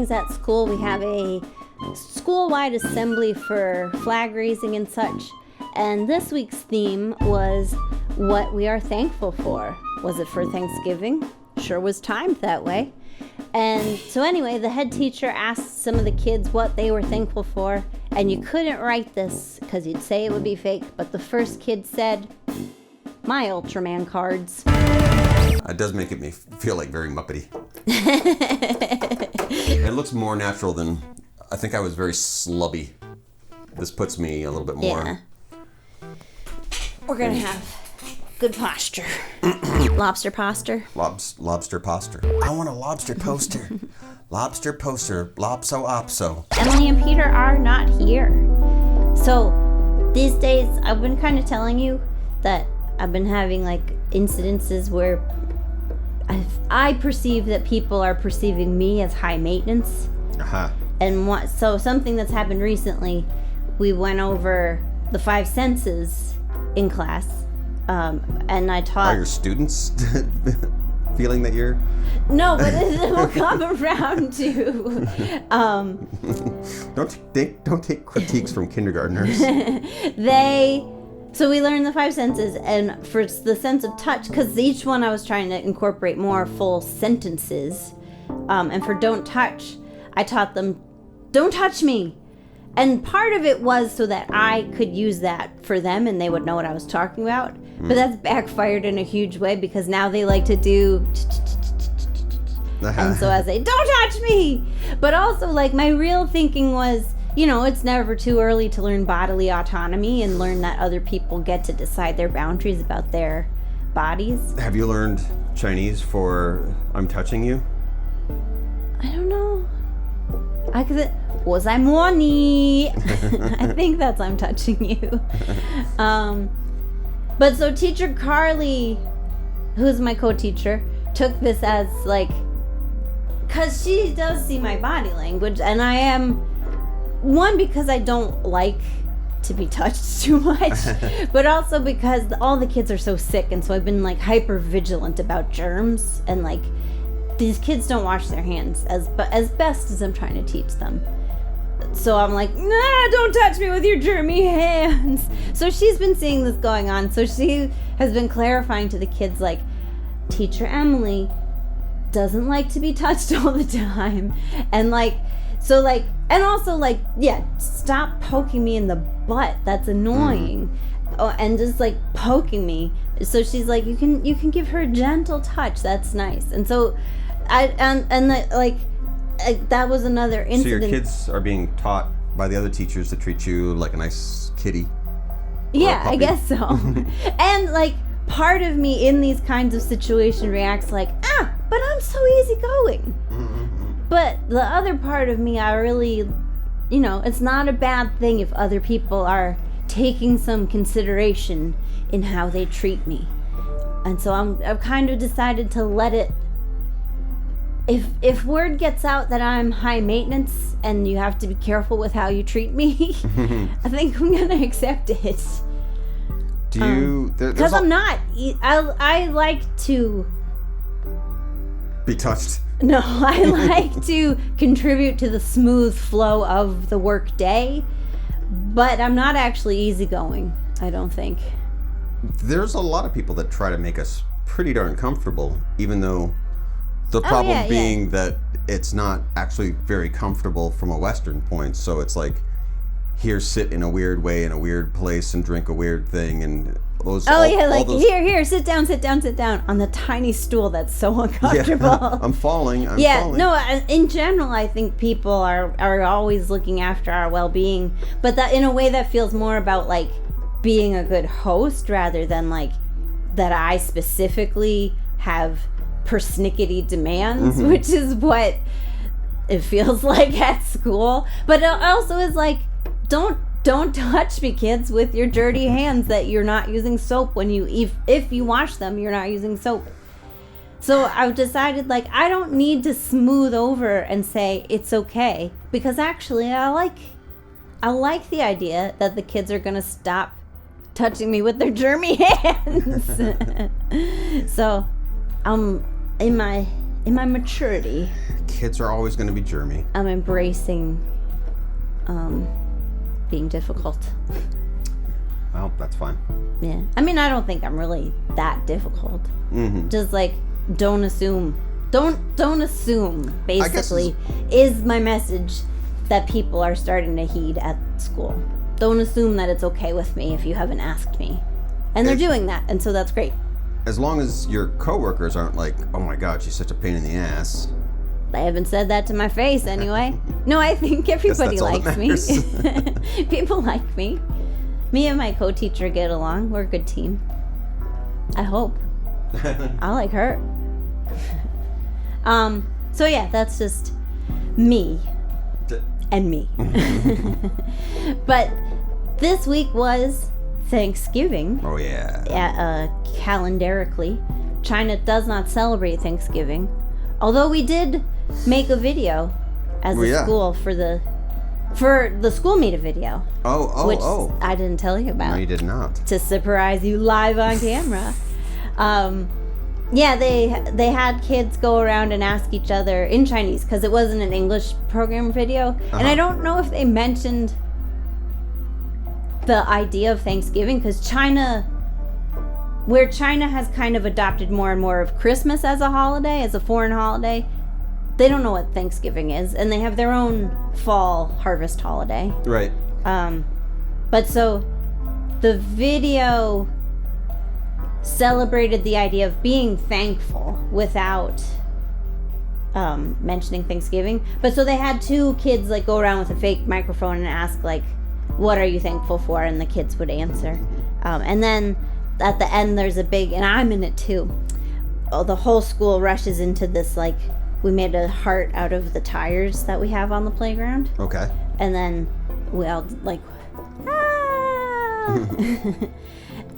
mornings at school we have a school-wide assembly for flag raising and such. And this week's theme was what we are thankful for. Was it for Thanksgiving? Sure was timed that way. And so anyway, the head teacher asked some of the kids what they were thankful for, and you couldn't write this because you'd say it would be fake, but the first kid said, my Ultraman cards. It does make me feel like very Muppety. It looks more natural than, I think I was very slubby. This puts me a little bit more. Yeah. We're going to have good posture. Lobster posture. Lobster posture. I want a lobster poster. Lobster poster. Lopso. Emily and Peter are not here. So these days, I've been kind of telling you that I've been having like incidences where I perceive that people are perceiving me as high maintenance. Uh-huh. And so something that's happened recently, we went over the 5 senses in class. And I taught... Are your students feeling that you're... No, but it will come around to... Don't take critiques from kindergartners. So we learned the 5 senses, and for the sense of touch, because each one I was trying to incorporate more full sentences, and for don't touch, I taught them, don't touch me. And part of it was so that I could use that for them and they would know what I was talking about. But that's backfired in a huge way because now they like to do... And so I say, don't touch me! But also, like, my real thinking was, you know, it's never too early to learn bodily autonomy and learn that other people get to decide their boundaries about their bodies. Have you learned Chinese for I'm touching you? I don't know. Was I money? I think that's I'm touching you. But so teacher Carly, who's my co-teacher, took this as like, because she does see my body language, and I am, one, because I don't like to be touched too much, but also because all the kids are so sick, and so I've been like hyper vigilant about germs, and like these kids don't wash their hands as best as I'm trying to teach them. So I'm like, nah, don't touch me with your germy hands. So she's been seeing this going on. So she has been clarifying to the kids, like, Teacher Emily doesn't like to be touched all the time. And like, so like, and also like, yeah, stop poking me in the butt. That's annoying. Oh, and just like poking me. So she's like, you can give her a gentle touch. That's nice. And so that was another incident. So your kids are being taught by the other teachers to treat you like a nice kitty? Yeah, I guess so. And like part of me in these kinds of situations reacts like, but I'm so easygoing. But the other part of me, I really, you know, it's not a bad thing if other people are taking some consideration in how they treat me. And so I've kind of decided to let it, if word gets out that I'm high maintenance and you have to be careful with how you treat me, I think I'm gonna accept it. Do you? Because I'm not. I like to be touched. No, I like to contribute to the smooth flow of the work day, but I'm not actually easygoing, I don't think. There's a lot of people that try to make us pretty darn comfortable, even though the problem being that it's not actually very comfortable from a Western point. So it's like, here, sit in a weird way in a weird place and drink a weird thing and those. Here, sit down on the tiny stool that's so uncomfortable. Yeah, I'm falling. No, in general, I think people are always looking after our well-being, but that in a way that feels more about like being a good host rather than like that I specifically have persnickety demands, which is what it feels like at school. But it also is like, don't touch me, kids, with your dirty hands that you're not using soap when you if you wash them, you're not using soap. So I've decided, like, I don't need to smooth over and say it's okay, because actually I like the idea that the kids are gonna stop touching me with their germy hands. So in my maturity. kids are always going to be germy. I'm embracing being difficult. Well, that's fine. Yeah. I mean, I don't think I'm really that difficult. Mm-hmm. Just like, don't assume. Don't assume, basically, is my message that people are starting to heed at school. Don't assume that it's okay with me if you haven't asked me. And they're doing that, and so that's great. As long as your coworkers aren't like, oh my God, she's such a pain in the ass. I haven't said that to my face anyway. No, I think everybody likes me. People like me. Me and my co-teacher get along. We're a good team. I hope. I like her. So yeah, that's just me. And me. But this week was Thanksgiving. Oh yeah. Calendarically, China does not celebrate Thanksgiving. Although we did make a video as a school for the school meet a video. Which I didn't tell you about. No, you did not. To surprise you live on camera. Yeah, they had kids go around and ask each other in Chinese because it wasn't an English program video. And I don't know if they mentioned the idea of Thanksgiving because China has kind of adopted more and more of Christmas as a holiday, as a foreign holiday. They don't know what Thanksgiving is, and they have their own fall harvest holiday. Right. But so the video celebrated the idea of being thankful without mentioning Thanksgiving. But so they had two kids like go around with a fake microphone and ask like, what are you thankful for? And the kids would answer. And then at the end there's a big, and I'm in it too. The whole school rushes into this like, we made a heart out of the tires that we have on the playground. Okay. And then we all like, ah!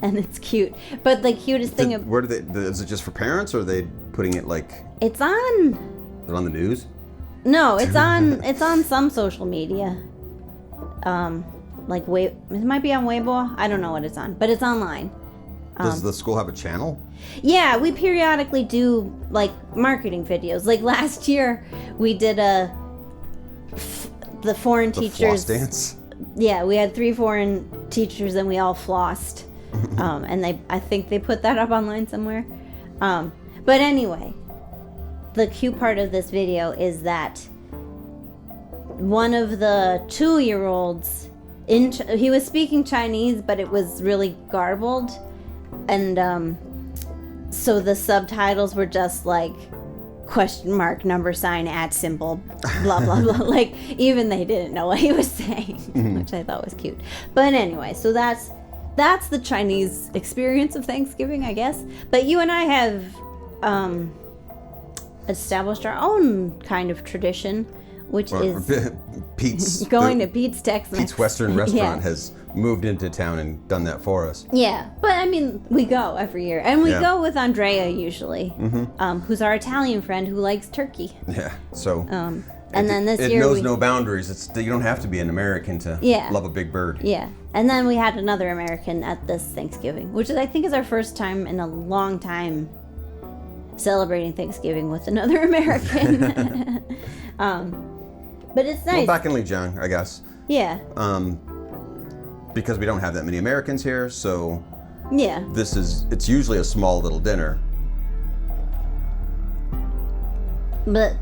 And it's cute. But the cutest thing... Where do they... Is it just for parents, or are they putting it like... It's on... Is it on the news? No, it's on some social media. Like, it might be on Weibo. I don't know what it's on, but it's online. Does the school have a channel? Yeah, we periodically do, like, marketing videos. Like, last year, we did the foreign teachers... floss dance? Yeah, we had 3 foreign teachers, and we all flossed. And I think they put that up online somewhere. But anyway, the cute part of this video is that one of the 2-year-olds, he was speaking Chinese, but it was really garbled. And so the subtitles were just like question mark, number sign, @ symbol, blah, blah, blah. Like, even they didn't know what he was saying, which I thought was cute. But anyway, so that's the Chinese experience of Thanksgiving, I guess. But you and I have established our own kind of tradition, which is Pete's going to Pete's Tex-Mex. Pete's Western restaurant has moved into town and done that for us. Yeah, but I mean, we go every year, and we go with Andrea usually, who's our Italian friend who likes turkey. Yeah, so. And then this year it knows no boundaries. You don't have to be an American to love a big bird. Yeah, and then we had another American at this Thanksgiving, which I think is our first time in a long time celebrating Thanksgiving with another American. But it's nice. Well, back in Lijiang, I guess. Yeah. Because we don't have that many Americans here, so yeah. It's usually a small little dinner. But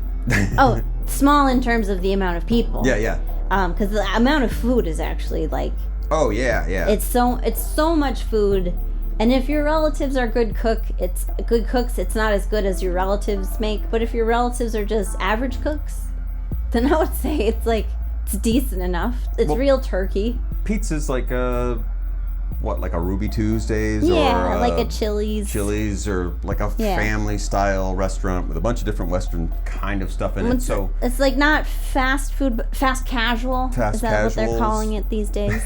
small in terms of the amount of people. Yeah. Because the amount of food is actually like. Oh yeah. It's so much food, and if your relatives are good cooks, it's not as good as your relatives make. But if your relatives are just average cooks, then I would say it's decent enough. It's real turkey. Pizza's like like a Ruby Tuesdays or like a Chili's or like a family style restaurant with a bunch of different Western kind of stuff in it. So it's like not fast food, but fast casual. Is that what they're calling it these days?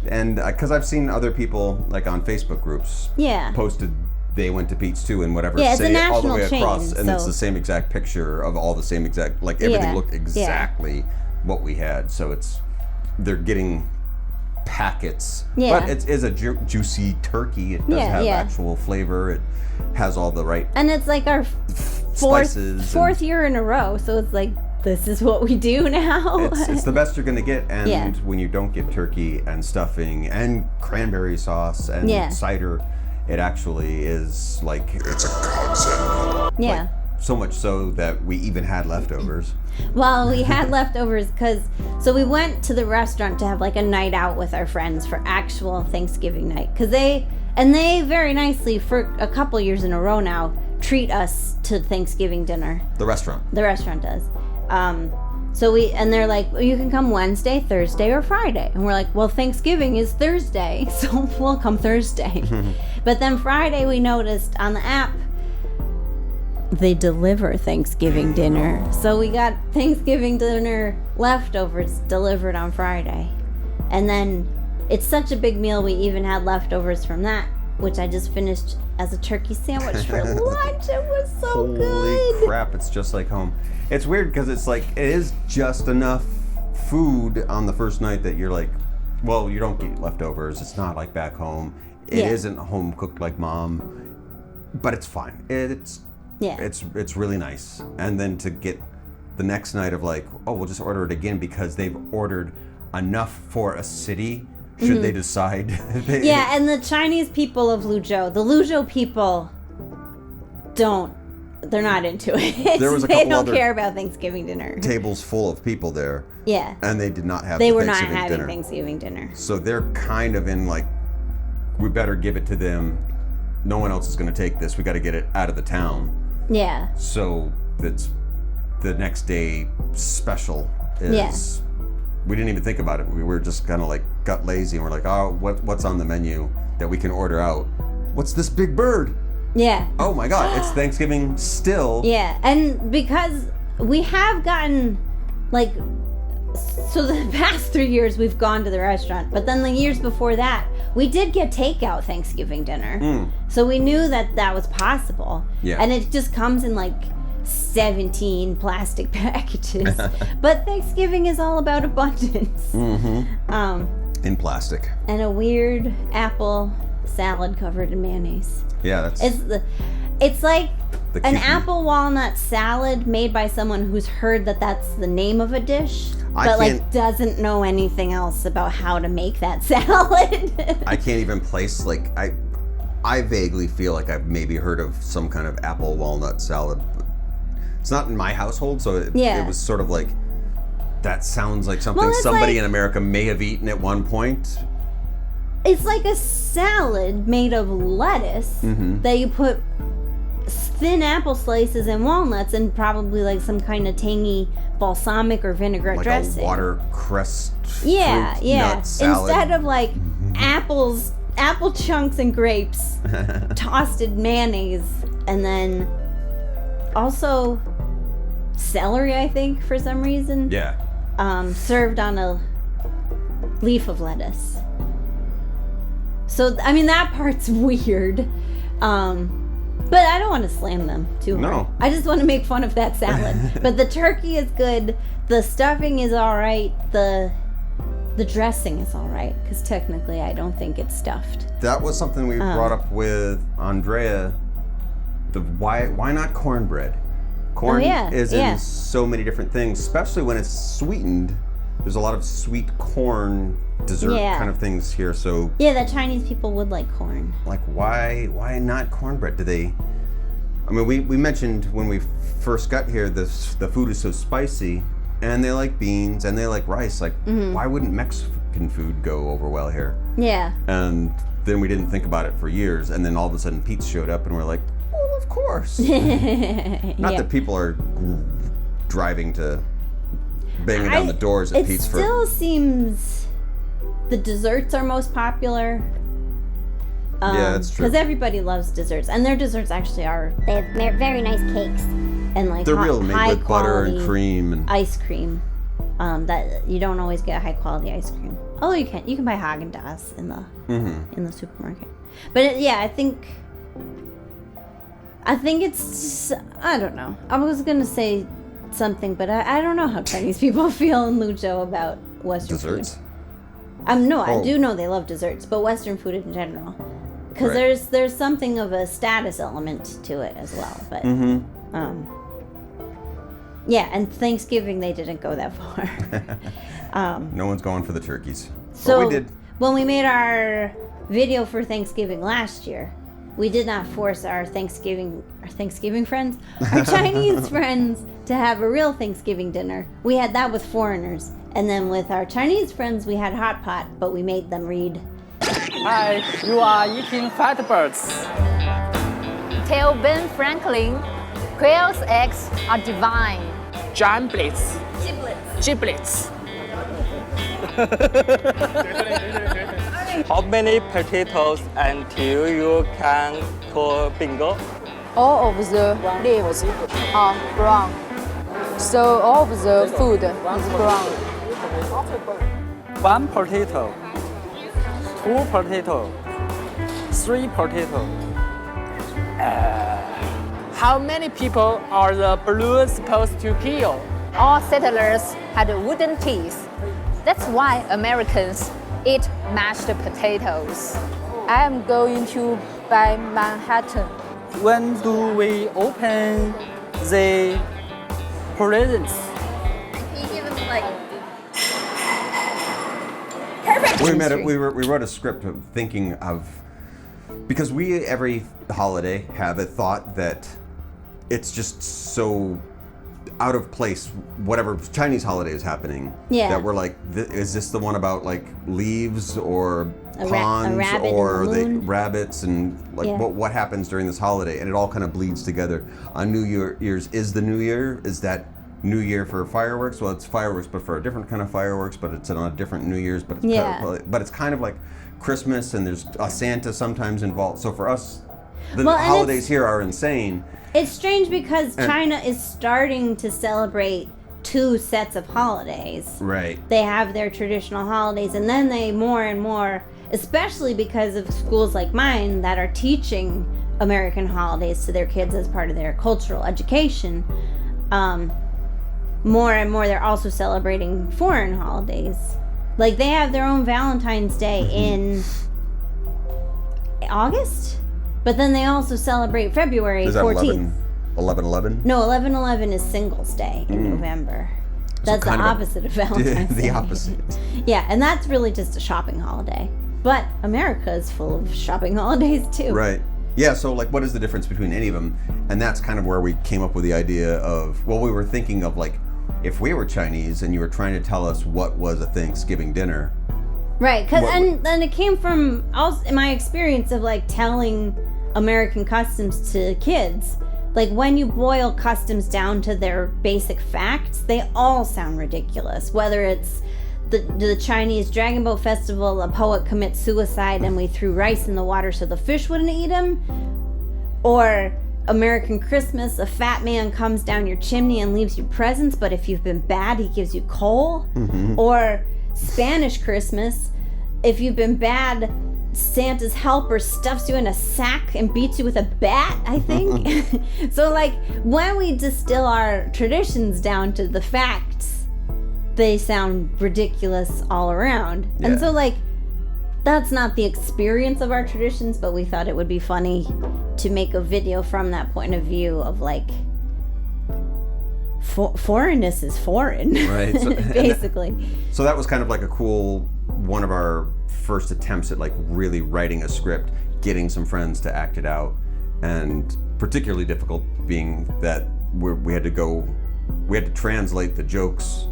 And because I've seen other people like on Facebook groups posted they went to Pete's too and whatever, it's a national all the way chain, across, and it's the same exact picture of all the same exact, like everything looked exactly what we had. So they're getting packets, but it is a juicy turkey. It does have actual flavor. It has all the right, and it's like our spices. Fourth year in a row, so it's like, this is what we do now. It's the best you're going to get, and when you don't get turkey and stuffing and cranberry sauce and cider, it actually is like... It's a godsend. Yeah. Like, so much so that we even had leftovers. Well, we had leftovers so we went to the restaurant to have like a night out with our friends for actual Thanksgiving night. Because they very nicely, for a couple years in a row now, treat us to Thanksgiving dinner. The restaurant does. And they're like, well, you can come Wednesday, Thursday, or Friday. And we're like, well, Thanksgiving is Thursday, so we'll come Thursday. But then Friday we noticed on the app, they deliver Thanksgiving dinner. So we got Thanksgiving dinner leftovers delivered on Friday. And then it's such a big meal, we even had leftovers from that, which I just finished as a turkey sandwich for lunch. It was so good. Holy crap, it's just like home. It's weird because it's like, it is just enough food on the first night that you're like, well, you don't get leftovers. It's not like back home. It isn't home cooked like mom, but it's fine. It's really nice. And then to get the next night of like, oh, we'll just order it again because they've ordered enough for a city should they decide. And the Chinese people of Luzhou, the Luzhou people they're not into it. There was they don't care about Thanksgiving dinner. Tables full of people there. Yeah. And they did not have They the were not Thanksgiving having dinner. Thanksgiving dinner. So they're kind of in like, we better give it to them. No one else is going to take this. We got to get it out of the town. Yeah. So that's the next day special is, we didn't even think about it. We were just kind of like got lazy and we're like, oh, what's on the menu that we can order out? What's this big bird? Yeah. Oh my God, it's Thanksgiving still. Yeah, and because we have gotten, like, so the past 3 years we've gone to the restaurant, but then the years before that, we did get takeout Thanksgiving dinner. So we knew that was possible. Yeah. And it just comes in like 17 plastic packages. But Thanksgiving is all about abundance. In plastic. And a weird apple salad covered in mayonnaise. Yeah, that's... It's like an QP. apple walnut salad made by someone who's heard that that's the name of a dish, but like doesn't know anything else about how to make that salad. I can't even place, like, I vaguely feel like I've maybe heard of some kind of apple walnut salad. But it's not in my household, so it was sort of like, that sounds like something somebody in America may have eaten at one point. It's like a salad made of lettuce that you put thin apple slices and walnuts and probably like some kind of tangy balsamic or vinaigrette like dressing. A watercress nut salad. Instead of like apple chunks and grapes tossed in mayonnaise, and then also celery, I think, for some reason. Yeah. Served on a leaf of lettuce. So, I mean, that part's weird. But I don't want to slam them too hard. No. I just want to make fun of that salad. But the turkey is good. The stuffing is all right. The dressing is all right. Because technically, I don't think it's stuffed. That was something we brought up with Andrea. Why not cornbread? Corn is in so many different things, especially when it's sweetened. There's a lot of sweet corn dessert kind of things here, so... Yeah, the Chinese people would like corn. Like, why not cornbread? Do they... I mean, we mentioned when we first got here, the food is so spicy, and they like beans, and they like rice. Like, why wouldn't Mexican food go over well here? Yeah. And then we didn't think about it for years, and then all of a sudden Pete's showed up, and we're like, well, of course. Not that people are driving to... banging down the doors at Pete's. It still seems the desserts are most popular. Yeah, that's true. Because everybody loves desserts, and their desserts actually are. They have very nice cakes and like they're real made with butter and cream and ice cream. That you don't always get high quality ice cream. Although you can buy Haagen-Dazs in the supermarket. But I think it's I don't know. I was gonna say something, but I don't know how Chinese people feel in Luzhou about Western desserts. Food. No, I do know they love desserts, but Western food in general, because there's something of a status element to it as well. But Yeah, and Thanksgiving they didn't go that far. No one's going for the turkeys. So but we did. When we made our video for Thanksgiving last year, we did not force our Thanksgiving friends, our Chinese friends, to have a real Thanksgiving dinner. We had that with foreigners. And then with our Chinese friends, we had hot pot, but we made them read. Hi, you are eating fat birds. Tell Ben Franklin, quail's eggs are divine. Giblets. Giblets. How many potatoes until you can call bingo? All of the leaves are brown. So all of the food is brown. 1 potato, 2 potato, 3 potato. How many people are the balloons supposed to kill? All settlers had wooden teeth. That's why Americans eat mashed potatoes. I am going to buy Manhattan. When do we open the presents? We wrote a script of thinking of, because we every holiday have a thought that it's just so out of place, whatever Chinese holiday is happening, that we're like, is this the one about like leaves or ponds or the rabbits and like what happens during this holiday? And it all kind of bleeds together. On New Year's, is the New Year, is that New Year for fireworks? Well, it's fireworks, but for a different kind of fireworks, but it's on a different New Year's, but it's kind of like Christmas, and there's a Santa sometimes involved. So for us, the holidays here are insane. It's strange because China is starting to celebrate 2 sets of holidays. Right. They have their traditional holidays, and then they more and more, especially because of schools like mine that are teaching American holidays to their kids as part of their cultural education, more and more they're also celebrating foreign holidays. Like they have their own Valentine's Day in August, but then they also celebrate February 14th. 11/11? No, 11/11 is Singles Day in November. That's the opposite of Valentine's Day. The opposite. Yeah, and that's really just a shopping holiday. But America is full of shopping holidays too. Right. Yeah, so like what is the difference between any of them? And that's kind of where we came up with the idea of, well, we were thinking of like, if we were Chinese and you were trying to tell us what was a Thanksgiving dinner. Right, and then it came from also my experience of like telling American customs to kids. Like when you boil customs down to their basic facts, they all sound ridiculous. Whether it's the Chinese Dragon Boat Festival, a poet commits suicide and we threw rice in the water so the fish wouldn't eat him, or American Christmas, a fat man comes down your chimney and leaves you presents, but if you've been bad, he gives you coal. Or Spanish Christmas, if you've been bad, Santa's helper stuffs you in a sack and beats you with a bat, I think. So like when we distill our traditions down to the facts, they sound ridiculous all around. Yeah. And so like that's not the experience of our traditions, but we thought it would be funny to make a video from that point of view of like foreignness is foreign, right? So, basically. So that was kind of like a cool one of our first attempts at like really writing a script, getting some friends to act it out, and particularly difficult being that we had to translate the jokes,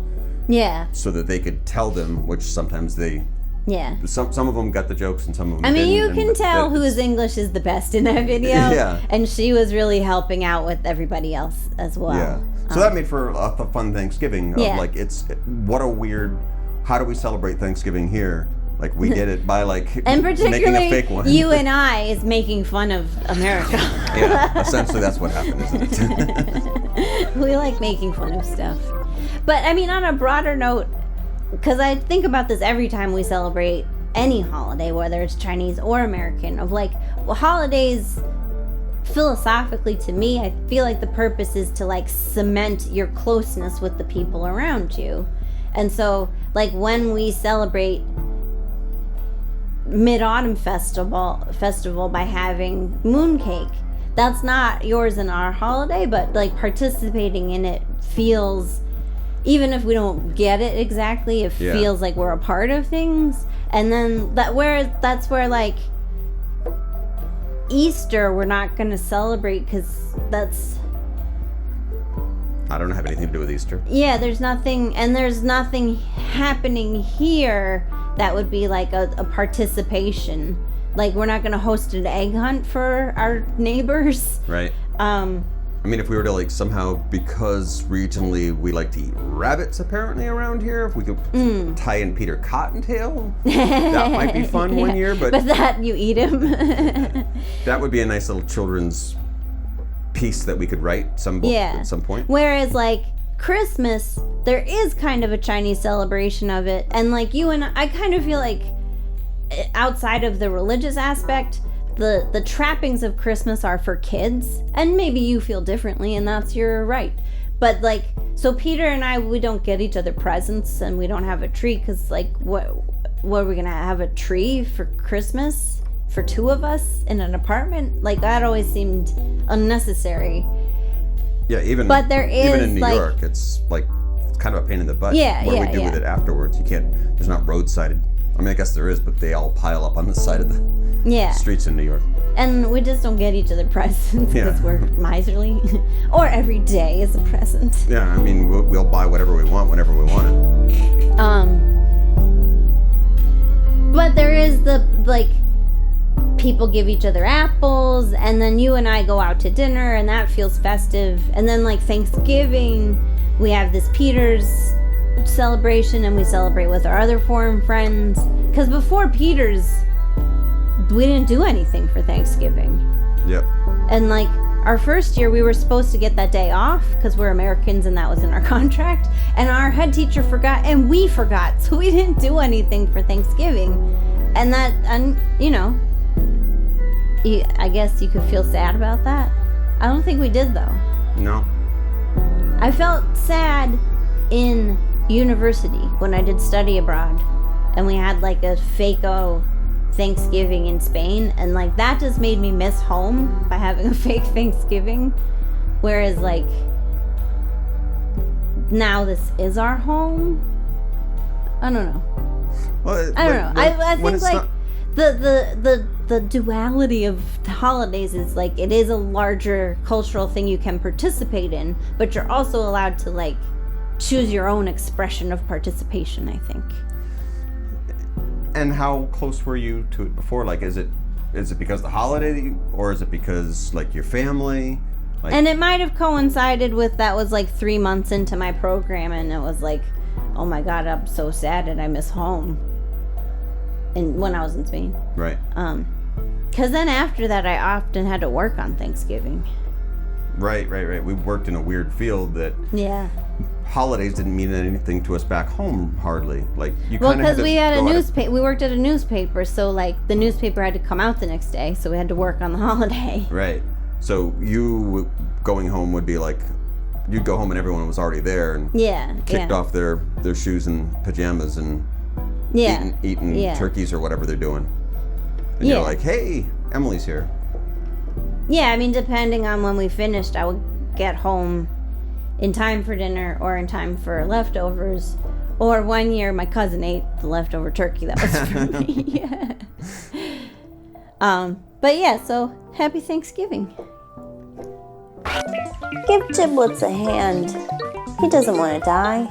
so that they could tell them, which sometimes they. Yeah. Some of them got the jokes and some of them didn't. I mean, you can tell whose English is the best in that video. Yeah. And she was really helping out with everybody else as well. Yeah. So that made for a fun Thanksgiving. Of like, what a weird, how do we celebrate Thanksgiving here? Like, we did it by like and making a fake one. You and I is making fun of America. Yeah, essentially that's what happened, isn't it? We like making fun of stuff. But I mean, on a broader note, because I think about this every time we celebrate any holiday, whether it's Chinese or American, of like, well, holidays, philosophically to me, I feel like the purpose is to like cement your closeness with the people around you. And so like when we celebrate Mid-Autumn Festival by having mooncake, that's not yours and our holiday, but like participating in it feels, even if we don't get it exactly, it feels like we're a part of things. And then that's where like Easter we're not going to celebrate because I don't have anything to do with Easter. Yeah, there's nothing happening here that would be like a participation. Like, we're not going to host an egg hunt for our neighbors. Right. I mean, if we were to like somehow, because regionally we like to eat rabbits apparently around here, if we could tie in Peter Cottontail, that might be fun one year. But that you eat him. That would be a nice little children's piece that we could write at some point. Whereas like Christmas, there is kind of a Chinese celebration of it, and like you and I kind of feel like outside of the religious aspect, the trappings of Christmas are for kids, and maybe you feel differently, and that's your right. But like, so Peter and I, we don't get each other presents, and we don't have a tree because like, what are we gonna have a tree for Christmas for two of us in an apartment? Like, that always seemed unnecessary. Yeah, even in New York, it's like it's kind of a pain in the butt. What do we do with it afterwards? You can't. There's not roadside. I mean, I guess there is, but they all pile up on the side of the streets in New York. And we just don't get each other presents because we're miserly. Or every day is a present. Yeah, I mean, we'll buy whatever we want whenever we want it. But there is the, like, people give each other apples, and then you and I go out to dinner, and that feels festive. And then, like, Thanksgiving, we have this Peter's celebration, and we celebrate with our other foreign friends. Because before Peter's, we didn't do anything for Thanksgiving. Yep. And like our first year, we were supposed to get that day off because we're Americans and that was in our contract. And our head teacher forgot, and we forgot, so we didn't do anything for Thanksgiving. And that, you know, I guess you could feel sad about that. I don't think we did though. No. I felt sad in university when I did study abroad, and we had like a fake-o Thanksgiving in Spain, and like that just made me miss home by having a fake Thanksgiving, whereas like now this is our home. I don't know. Well, I don't know. I think like the duality of the holidays is like it is a larger cultural thing you can participate in, but you're also allowed to like choose your own expression of participation, I think. And how close were you to it before? Like, is it because the holiday, or is it because like your family? Like, and it might have coincided with that was like 3 months into my program, and it was like, oh my God, I'm so sad and I miss home. And when I was in Spain, right? Because then after that, I often had to work on Thanksgiving. Right. We worked in a weird field that holidays didn't mean anything to us back home hardly. Like you because we had a newspaper. We worked at a newspaper, so like the newspaper had to come out the next day, so we had to work on the holiday. Right. So you going home would be like you'd go home and everyone was already there and kicked off their shoes and pajamas and eating turkeys or whatever they're doing. And you're like, hey, Emily's here. Yeah, I mean, depending on when we finished, I would get home in time for dinner or in time for leftovers. Or one year, my cousin ate the leftover turkey that was for me. But yeah, so happy Thanksgiving. Give Giblets a hand. He doesn't want to die.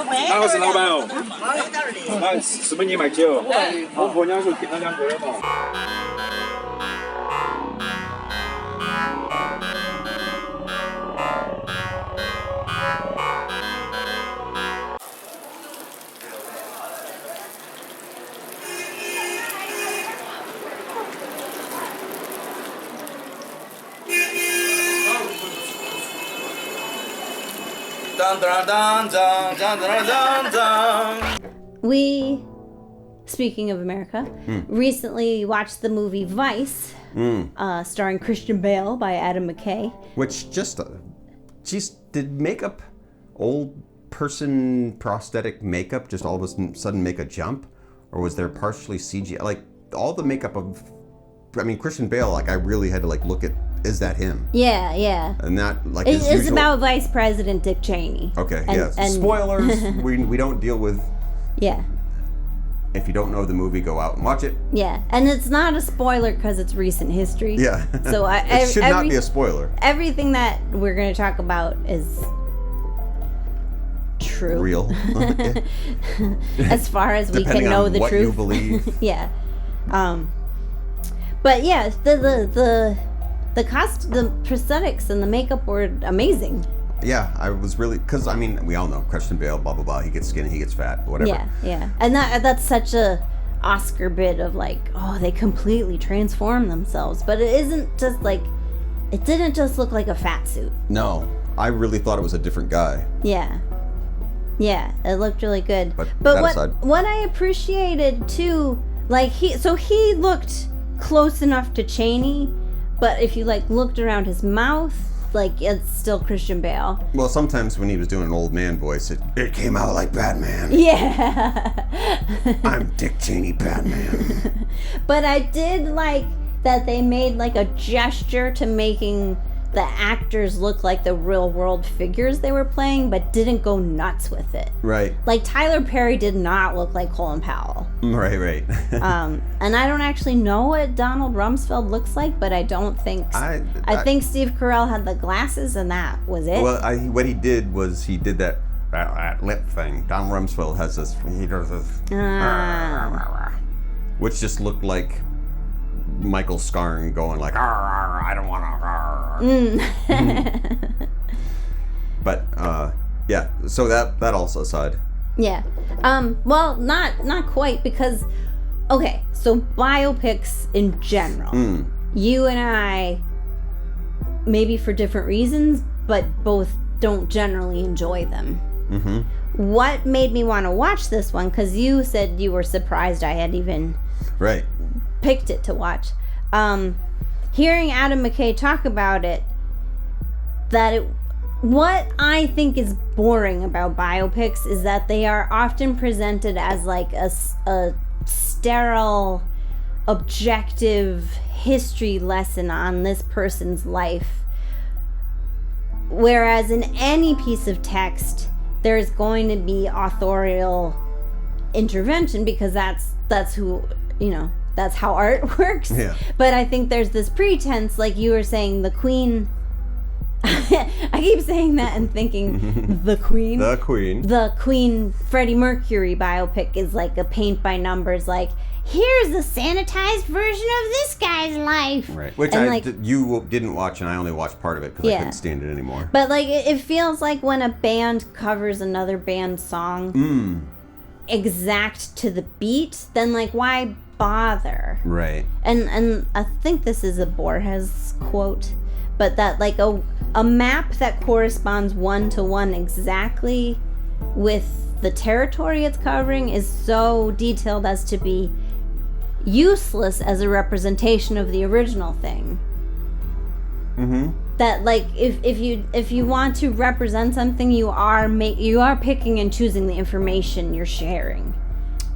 啊，我是老板哦。啊，是不是你卖酒？我婆娘说订了2个了嘛。We, speaking of America, recently watched the movie Vice, starring Christian Bale by Adam McKay. Which just, did makeup old person prosthetic makeup just all of a sudden make a jump? Or was there partially CGI? Like, all the makeup of, Christian Bale, like, I really had to, like, look at, is that him? Yeah. And that, like, it's about Vice President Dick Cheney. Okay, and spoilers, we don't deal with... Yeah. If you don't know the movie, go out and watch it. Yeah, and it's not a spoiler because it's recent history. Yeah. So it should not be a spoiler. Everything that we're going to talk about is true. Real. As far as we can know the what truth. You believe. Yeah. But yeah, the prosthetics and the makeup were amazing. Yeah, I was really, because we all know Christian Bale, blah blah blah. He gets skinny, he gets fat, whatever. Yeah, and that's such a Oscar bit of like, oh, they completely transform themselves, but it isn't just like, it didn't just look like a fat suit. No, I really thought it was a different guy. Yeah, it looked really good. But aside. what I appreciated too, like he looked close enough to Cheney, but if you like looked around his mouth, like, it's still Christian Bale. Well, sometimes when he was doing an old man voice, it came out like Batman. Yeah. I'm Dick Cheney Batman. But I did like that they made, like, a gesture to making the actors look like the real world figures they were playing, but didn't go nuts with it. Right. Like, Tyler Perry did not look like Colin Powell. Right. And I don't actually know what Donald Rumsfeld looks like, but I don't think... I think Steve Carell had the glasses, and that was it. Well, what he did was he did that lip thing. Donald Rumsfeld has this... He does this... which just looked like Michael Scarn going like, I don't want to... But yeah, so that also aside. Yeah. Well, not quite, because okay, so biopics in general. You and I, maybe for different reasons, but both don't generally enjoy them. Mm-hmm. What made me want to watch this one, because you said you were surprised I had even picked it to watch. Hearing Adam McKay talk about it, what I think is boring about biopics is that they are often presented as like a sterile, objective history lesson on this person's life. Whereas in any piece of text, there's going to be authorial intervention, because that's who, that's how art works. Yeah. But I think there's this pretense, like you were saying, the Queen. I keep saying that and thinking the Queen. The Queen Freddie Mercury biopic is like a paint by numbers, like, here's the sanitized version of this guy's life. Right. Which you didn't watch, and I only watched part of it because I couldn't stand it anymore. But like, it feels like when a band covers another band's song exact to the beat, then like, why bother? Right. And I think this is a Borges quote, but that like a map that corresponds 1-to-1 exactly with the territory it's covering is so detailed as to be useless as a representation of the original thing. Mm-hmm. That like, if you want to represent something, you are picking and choosing the information you're sharing.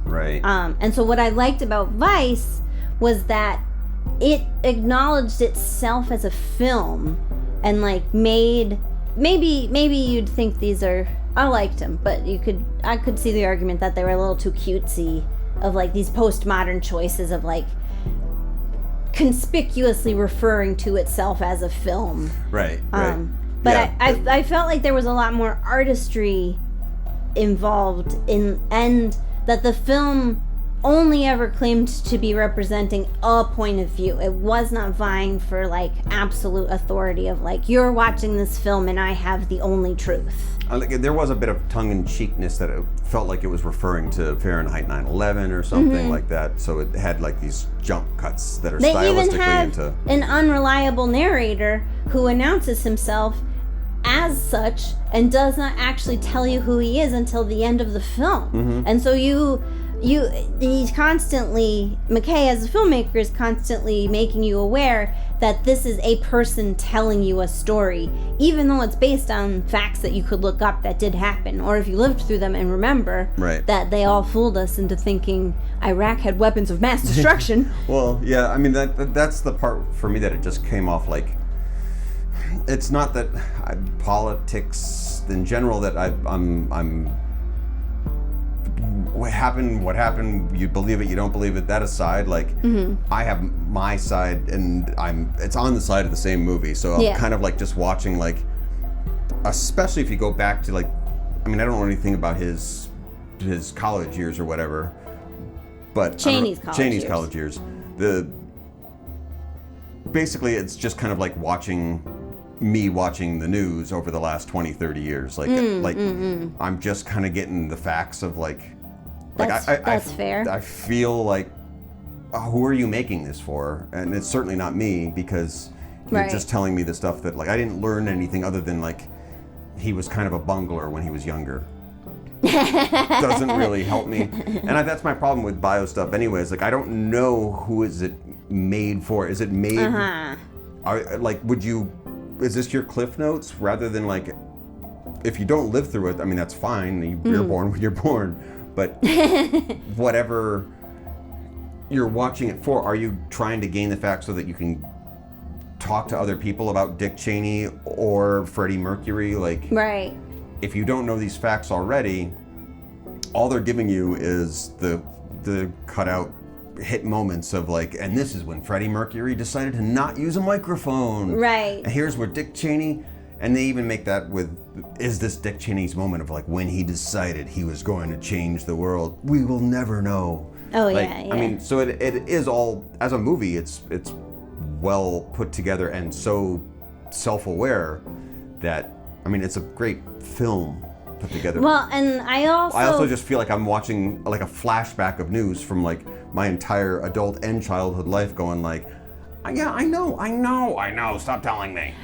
Right. And so what I liked about Vice was that it acknowledged itself as a film, and like maybe you'd think these are, I liked them, but I could see the argument that they were a little too cutesy, of like these postmodern choices of like conspicuously referring to itself as a film. Right. But yeah. I felt like there was a lot more artistry involved in, and that the film only ever claimed to be representing a point of view. It was not vying for like absolute authority of like, you're watching this film and I have the only truth. There was a bit of tongue-in-cheekness that it felt like it was referring to Fahrenheit 9/11 or something like that. So it had like these jump cuts that are stylistically They even have into an unreliable narrator who announces himself as such and does not actually tell you who he is until the end of the film. And so he's constantly, McKay as a filmmaker is constantly making you aware that this is a person telling you a story, even though it's based on facts that you could look up that did happen, or if you lived through them and remember that they all fooled us into thinking Iraq had weapons of mass destruction. Well, yeah, I mean, that's the part for me that it just came off like, it's not that politics in general that I'm what happened, you believe it, you don't believe it, that aside, like, I have my side, and it's on the side of the same movie, so I'm kind of like just watching, like, especially if you go back to, like, I mean, I don't know anything about his college years or whatever, but Cheney's college years. Basically, it's just kind of like watching the news over the last 20-30 years, like I'm just kind of getting the facts of that's fair. I feel like, who are you making this for? And it's certainly not me, because you're just telling me the stuff that, like, I didn't learn anything other than, like, he was kind of a bungler when he was younger. Doesn't really help me, and that's my problem with bio stuff anyways. Like, I don't know who is it made for. Is it made is this your cliff notes rather than, like, if you don't live through it, I mean, that's fine, you're born when you're born, but whatever you're watching it for, are you trying to gain the facts so that you can talk to other people about Dick Cheney or Freddie Mercury? Like, if you don't know these facts already, all they're giving you is the cutout hit moments of, like, and this is when Freddie Mercury decided to not use a microphone. And here's where Dick Cheney, and they even make that with, is this Dick Cheney's moment of, like, when he decided he was going to change the world? We will never know. I mean, so it is all, as a movie, it's well put together and so self-aware that, I mean, it's a great film put together. Well, and I also just feel like I'm watching, like, a flashback of news from, like, my entire adult and childhood life, going like, yeah, I know, stop telling me.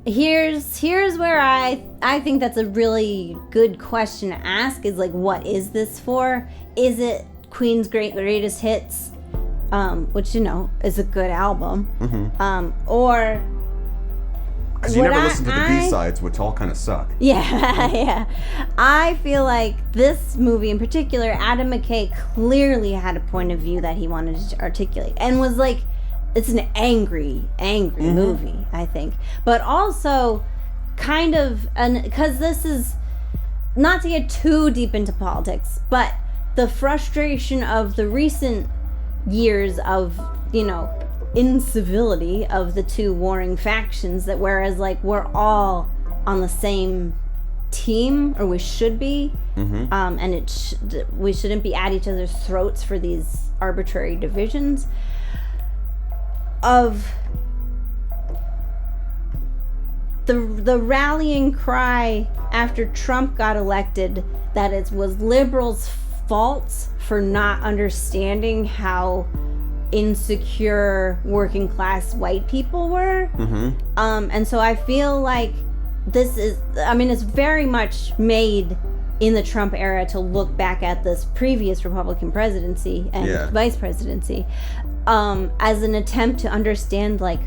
Here's where I think that's a really good question to ask, is, like, what is this for? Is it Queen's greatest hits, which, you know, is a good album, or because you never listen to the B-sides, which all kind of suck. Yeah. I feel like this movie in particular, Adam McKay clearly had a point of view that he wanted to articulate, and was like, it's an angry movie, I think. But also kind of, because this is, not to get too deep into politics, but the frustration of the recent years of, you know, incivility of the two warring factions, that whereas, like, we're all on the same team, or we should be, and we shouldn't be at each other's throats for these arbitrary divisions, of the rallying cry after Trump got elected, that it was liberals' faults for not understanding how insecure working class white people were. And so I feel like this is, I mean, it's very much made in the Trump era to look back at this previous Republican presidency and vice presidency as an attempt to understand, like,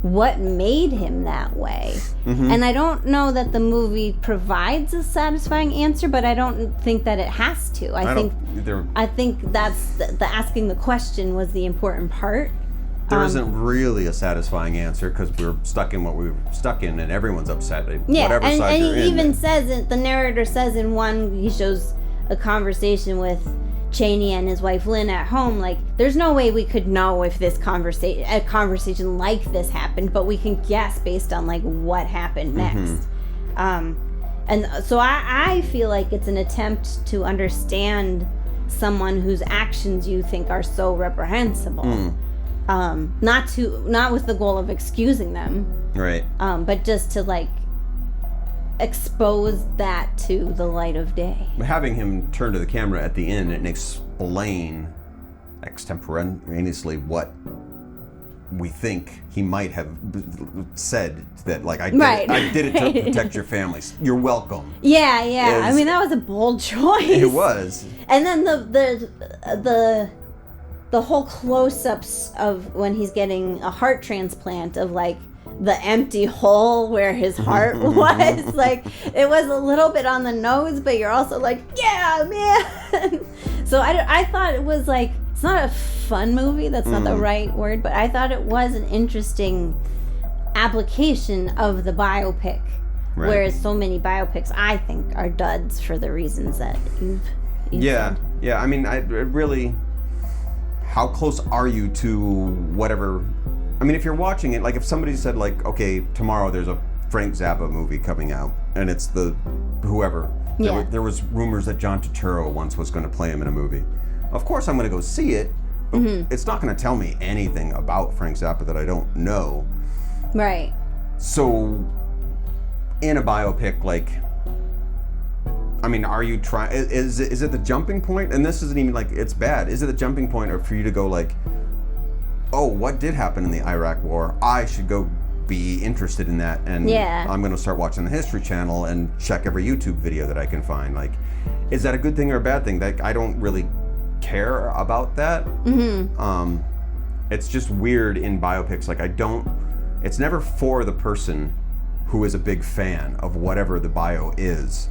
what made him that way. And I don't know that the movie provides a satisfying answer, but I don't think that it has to. I think that's the asking the question was the important part. There isn't really a satisfying answer, because we're stuck in what we were stuck in, and everyone's upset. Whatever side and you're he in. even says, the narrator says in one, he shows a conversation with Cheney and his wife Lynn at home, like, there's no way we could know if a conversation like this happened, but we can guess based on, like, what happened next. And so I feel like it's an attempt to understand someone whose actions you think are so reprehensible. Not with the goal of excusing them, but just to, like, expose that to the light of day. Having him turn to the camera at the end and explain extemporaneously what we think he might have said, that, like, I did it to protect your families. You're welcome. Yeah. I mean, that was a bold choice. It was. And then the the whole close-ups of when he's getting a heart transplant of like the empty hole where his heart was. Like, it was a little bit on the nose, but you're also like, yeah, man. So I thought it was like, it's not a fun movie, that's not the right word, but I thought it was an interesting application of the biopic. Right. Whereas so many biopics, I think, are duds for the reasons that you've said. Yeah, I mean, really, how close are you to whatever... I mean, if you're watching it, like if somebody said like, okay, tomorrow there's a Frank Zappa movie coming out, and it's the whoever. Yeah. There was rumors that John Turturro once was going to play him in a movie. Of course I'm going to go see it, but it's not going to tell me anything about Frank Zappa that I don't know. Right. So, in a biopic, like, I mean, are you trying, is it the jumping point? And this isn't even like, it's bad. Is it the jumping point or for you to go like, oh, what did happen in the Iraq War? I should go be interested in that, and I'm going to start watching the History Channel and check every YouTube video that I can find. Like, is that a good thing or a bad thing? Like, I don't really care about that. It's just weird in biopics. Like, it's never for the person who is a big fan of whatever the bio is.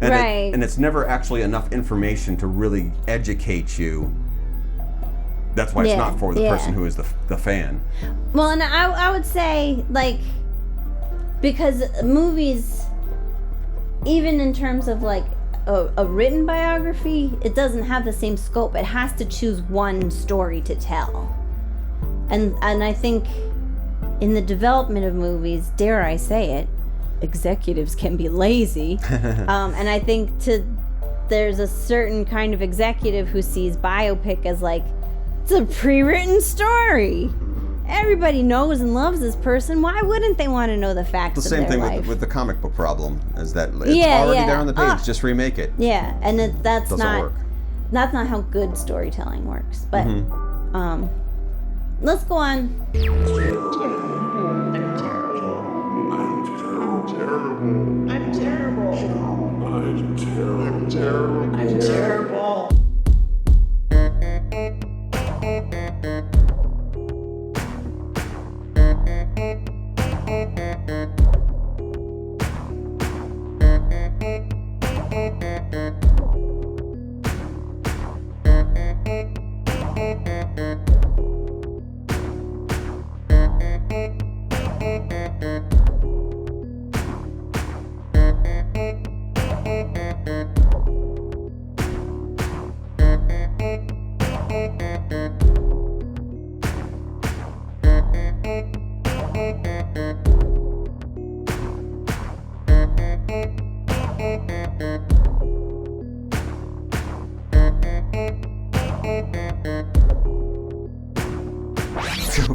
And and it's never actually enough information to really educate you. That's why it's not for the person who is the fan. Well, and I would say, like, because movies, even in terms of, like, a written biography, it doesn't have the same scope. It has to choose one story to tell. And I think in the development of movies, dare I say it, executives can be lazy. And I think there's a certain kind of executive who sees biopic as, like, it's a pre-written story. Everybody knows and loves this person. Why wouldn't they want to know the facts of their life? The same thing with the comic book problem, is that it's already there on the page. Just remake it. Yeah, and that's not how good storytelling works. But let's go on. I'm terrible.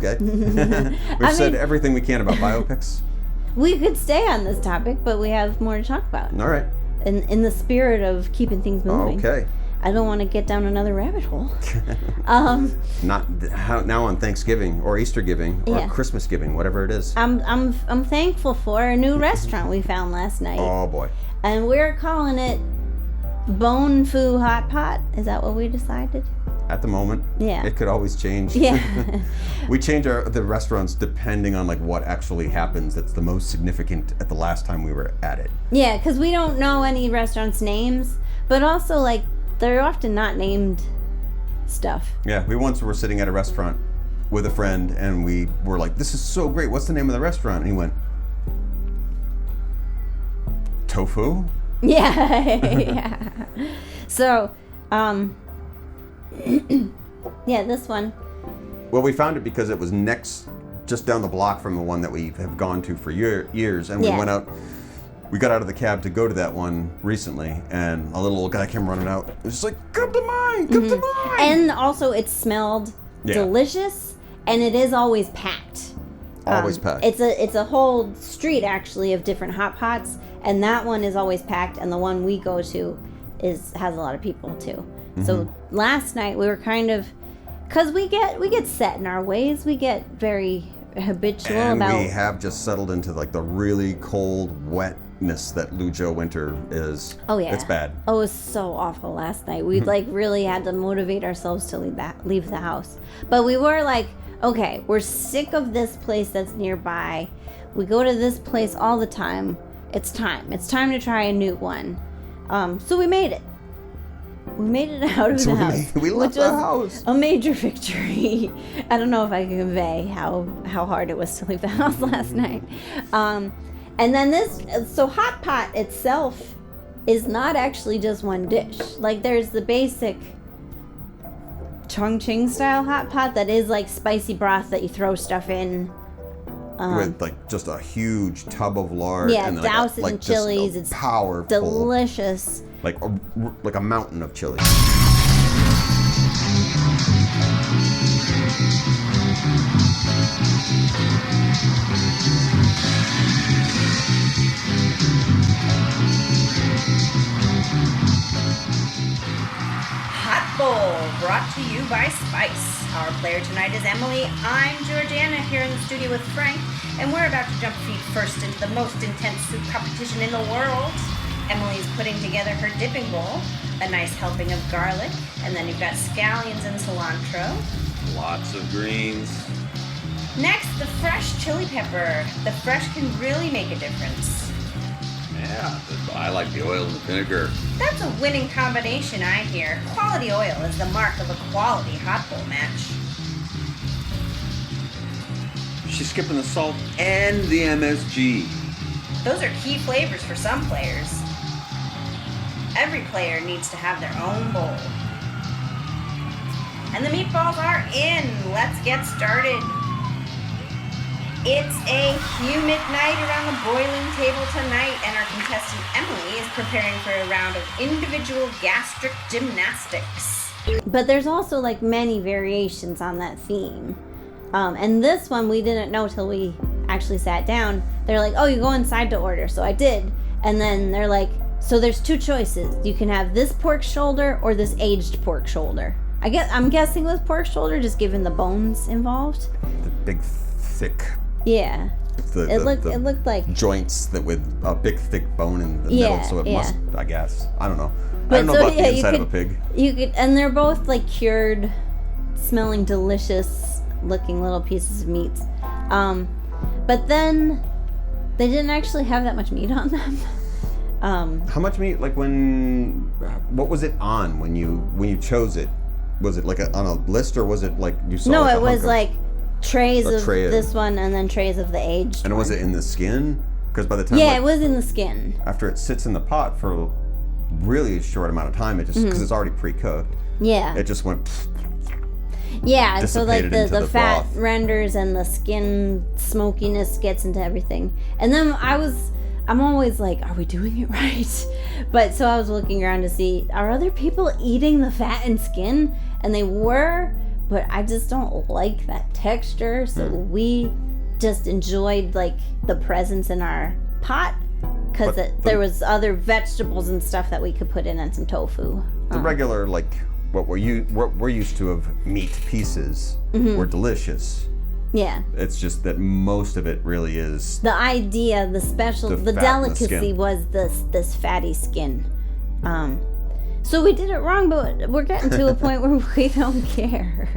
Okay. We've said everything we can about biopics. We could stay on this topic, but we have more to talk about. All right. In the spirit of keeping things moving. Okay. I don't want to get down another rabbit hole. Now on Thanksgiving or Easter giving or Christmas giving, whatever it is. I'm thankful for a new restaurant we found last night. Oh boy. And we're calling it whoopwu Hot Pot. Is that what we decided? At the moment, it could always change. Yeah. We change the restaurants depending on like what actually happens. That's the most significant at the last time we were at it. Yeah, because we don't know any restaurants' names, but also like they're often not named stuff. Yeah, we once were sitting at a restaurant with a friend, and we were like, "This is so great. What's the name of the restaurant?" And he went, "Tofu." Yeah. So, yeah, this one. Well, we found it because it was just down the block from the one that we have gone to for years, and we went out. We got out of the cab to go to that one recently, and a little old guy came running out. It was just like, "Come to mine, come to mine!" And also, it smelled delicious, and it is always packed. Always packed. It's a whole street actually of different hot pots, and that one is always packed, and the one we go to has a lot of people too. So last night we were kind of, because we get set in our ways, we get very habitual and about. We have just settled into like the really cold, wet dampness that Luzhou winter is. Oh yeah, it's bad. Oh, it was so awful last night. We like really had to motivate ourselves to leave the house. But we were like, okay, we're sick of this place that's nearby. We go to this place all the time. It's time to try a new one. So we made it. We made it out of the house. We left the house. A major victory. I don't know if I can convey how hard it was to leave the house last night. And then so hot pot itself is not actually just one dish. Like there's the basic Chongqing style hot pot that is like spicy broth that you throw stuff in. With like just a huge tub of lard. Yeah, and then douse it in chilies. It's powerful. Delicious. Like a mountain of chili. Hot Bowl, brought to you by Spice. Our player tonight is Emily. I'm Georgiana here in the studio with Frank, and we're about to jump feet first into the most intense soup competition in the world. Emily's putting together her dipping bowl, a nice helping of garlic, and then you've got scallions and cilantro. Lots of greens. Next, the fresh chili pepper. The fresh can really make a difference. Yeah, I like the oil and the vinegar. That's a winning combination, I hear. Quality oil is the mark of a quality hot bowl match. She's skipping the salt and the MSG. Those are key flavors for some players. Every player needs to have their own bowl. And the meatballs are in. Let's get started. It's a humid night around the boiling table tonight, and our contestant Emily is preparing for a round of individual gastric gymnastics. But there's also like many variations on that theme. And this one we didn't know till we actually sat down. They're like, oh, you go inside to order. So I did. And then they're like, so there's two choices. You can have this pork shoulder or this aged pork shoulder. I'm guessing with pork shoulder, just given the bones involved. The big, thick. Yeah. It looked like joints that with a big, thick bone in the middle. So it must, I guess. I don't know. But I don't know about the inside of a pig. You could, and they're both like cured, smelling delicious looking little pieces of meat. But then they didn't actually have that much meat on them. How much meat? Like what was it on when you chose it? Was it like on a list, or was it like you saw? No, like it was like trays of this one and then trays of the aged. And was it in the skin? Because by the time it was in the skin. After it sits in the pot for a really short amount of time, it just because it's already pre-cooked. Yeah. It just went. Yeah, so like the fat broth renders and the skin smokiness gets into everything. And then I'm always like, are we doing it right? But so I was looking around to see, are other people eating the fat and skin? And they were, but I just don't like that texture. So we just enjoyed like the presence in our pot because there was other vegetables and stuff that we could put in and some tofu. The regular like what we're used to of meat pieces were delicious. Yeah. It's just that most of it really is the idea, the delicacy was this fatty skin. So we did it wrong, but we're getting to a point where we don't care.